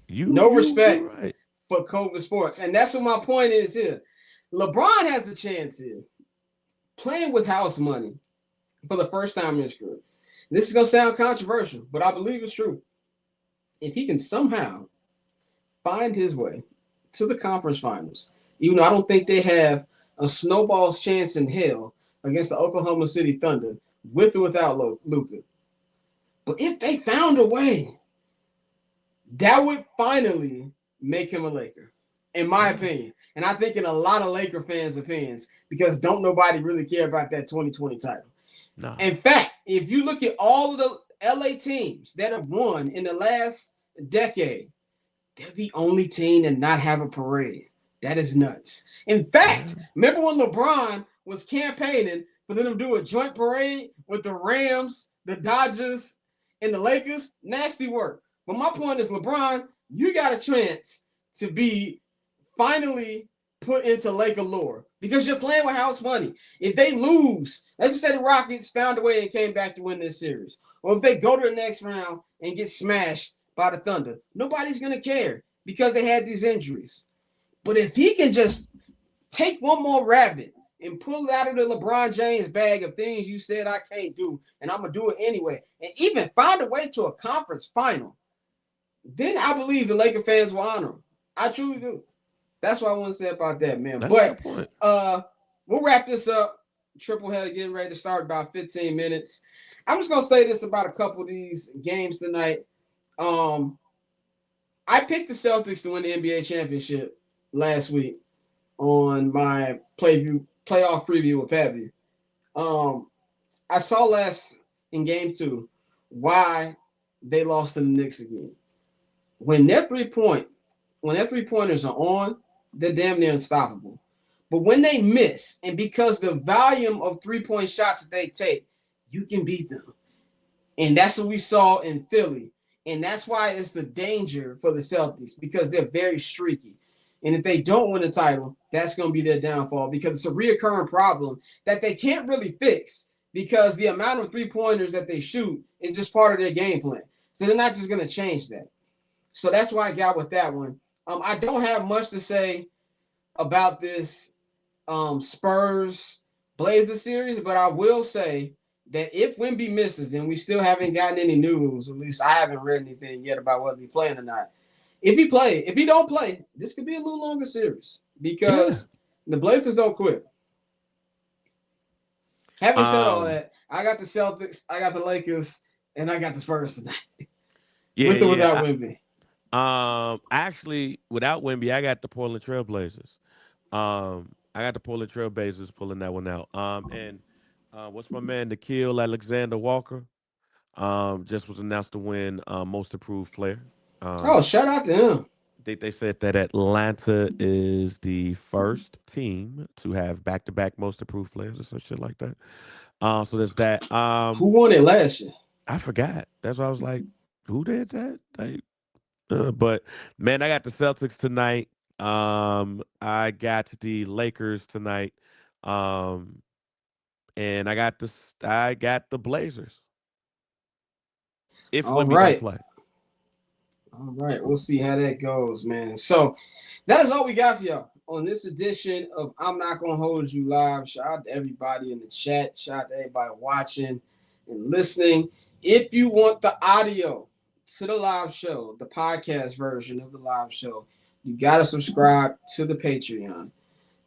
No respect for COVID sports. And that's what my point is here. LeBron has a chance here. Playing with house money for the first time in his career. This is going to sound controversial, but I believe it's true. If he can somehow find his way to the conference finals, even though I don't think they have a snowball's chance in hell against the Oklahoma City Thunder, with or without Luka. But if they found a way, that would finally make him a Laker, in my opinion. And I think in a lot of Laker fans' opinions, because don't nobody really care about that 2020 title. No. In fact, if you look at all of the LA teams that have won in the last decade, they're the only team to not have a parade. That is nuts. In fact, remember when LeBron was campaigning for them to do a joint parade with the Rams, the Dodgers, and the Lakers? Nasty work. But my point is, LeBron, you got a chance to be finally put into Laker lore because you're playing with house money. If they lose, let's just say the Rockets found a way and came back to win this series, or if they go to the next round and get smashed by the Thunder, nobody's going to care because they had these injuries. But if he can just take one more rabbit and pull out of the LeBron James bag of things you said I can't do, and I'm going to do it anyway, and even find a way to a conference final, then I believe the Laker fans will honor him. I truly do. That's what I want to say about that, man. That's but we'll wrap this up. triple header getting ready to start about 15 minutes. I'm just gonna say this about a couple of these games tonight. Um, I picked the Celtics to win the NBA championship last week on my playoff preview with Pappy. Um, I saw last in game 2 why they lost to the Knicks again. When their three pointers are on, they're damn near unstoppable. But when they miss, and because the volume of 3-point shots that they take, you can beat them. And that's what we saw in Philly. And that's why it's the danger for the Celtics, because they're very streaky. And if they don't win the title, that's going to be their downfall, because it's a reoccurring problem that they can't really fix, because the amount of 3-pointers that they shoot is just part of their game plan. So they're not just going to change that. So that's why I got with that one. I don't have much to say about this Spurs Blazers series, but I will say that if Wemby misses, and we still haven't gotten any news, at least I haven't read anything yet about whether he's playing or not. If he don't play, this could be a little longer series, because the Blazers don't quit. Having said all that, I got the Celtics, I got the Lakers, and I got the Spurs tonight. With or without Wemby. Actually, without Wemby, I got the Portland Trailblazers. I got the Portland Trailblazers pulling that one out. And what's my man, Nikhil Alexander Walker? Just was announced to win Most Improved Player. Shout out to him. They said that Atlanta is the first team to have back-to-back Most Improved Players or some shit like that. So there's that. Who won it last year? I forgot. That's why I was like, who did that? But man, I got the Celtics tonight. I got the Lakers tonight. And I got the Blazers. If Wemby don't play. All right, we'll see how that goes, man. So that is all we got for y'all on this edition of I'm Not Gonna Hold You Live. Shout out to everybody in the chat. Shout out to everybody watching and listening. If you want the audio to the live show, the podcast version of the live show, you got to subscribe to the Patreon.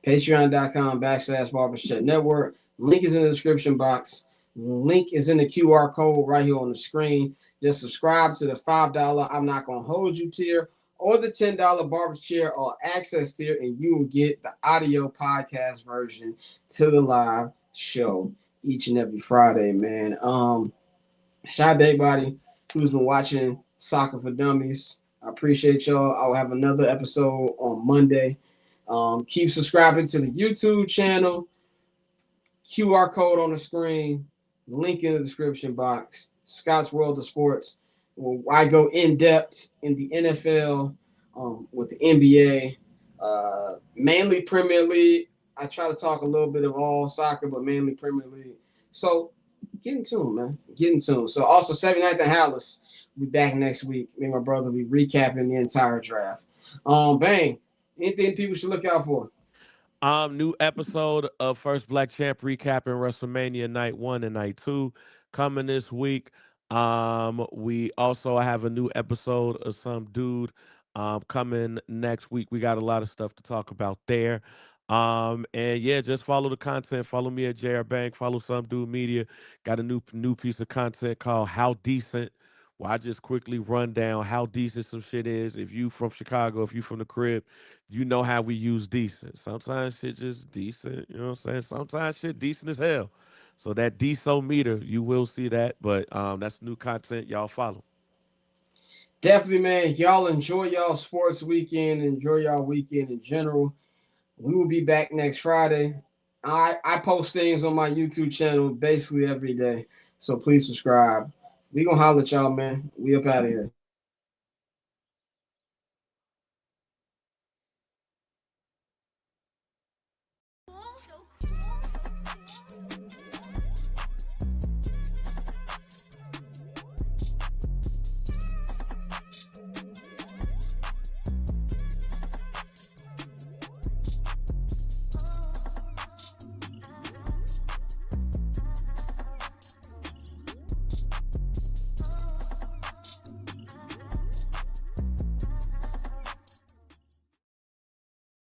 Patreon.com/BarbersChat Network. Link is in the description box. Link is in the QR code right here on the screen. Just subscribe to the $5 I'm Not Gonna Hold You tier, or the $10 Barber's Chair or Access tier, and you will get the audio podcast version to the live show each and every Friday, man. Shout out to everybody who's been watching Soccer for Dummies. I appreciate y'all. I'll have another episode on Monday. Keep subscribing to the YouTube channel. QR code on the screen. Link in the description box. Scott's World of Sports. I go in depth in the NFL, with the NBA, mainly Premier League. I try to talk a little bit of all soccer, but mainly Premier League. So get in tune, man. Get in tune. So also 79th and Hallis. We'll be back next week. Me and my brother will be recapping the entire draft. Bang. Anything people should look out for? New episode of First Black Champ recapping WrestleMania Night 1 and Night 2 coming this week. We also have a new episode of Some Dude coming next week. We got a lot of stuff to talk about there. And yeah, just follow the content. Follow me at JR Bank. Follow Some Dude Media. Got a new piece of content called How Decent. Well, I just quickly run down how decent some shit is. If you from Chicago, if you from the crib, you know how we use decent. Sometimes shit just decent, you know what I'm saying? Sometimes shit decent as hell. So that deso meter, you will see that. But that's new content. Y'all follow. Definitely, man. Y'all enjoy y'all sports weekend. Enjoy y'all weekend in general. We will be back next Friday. I post things on my YouTube channel basically every day. So please subscribe. We gonna holler at y'all, man. We up out of here.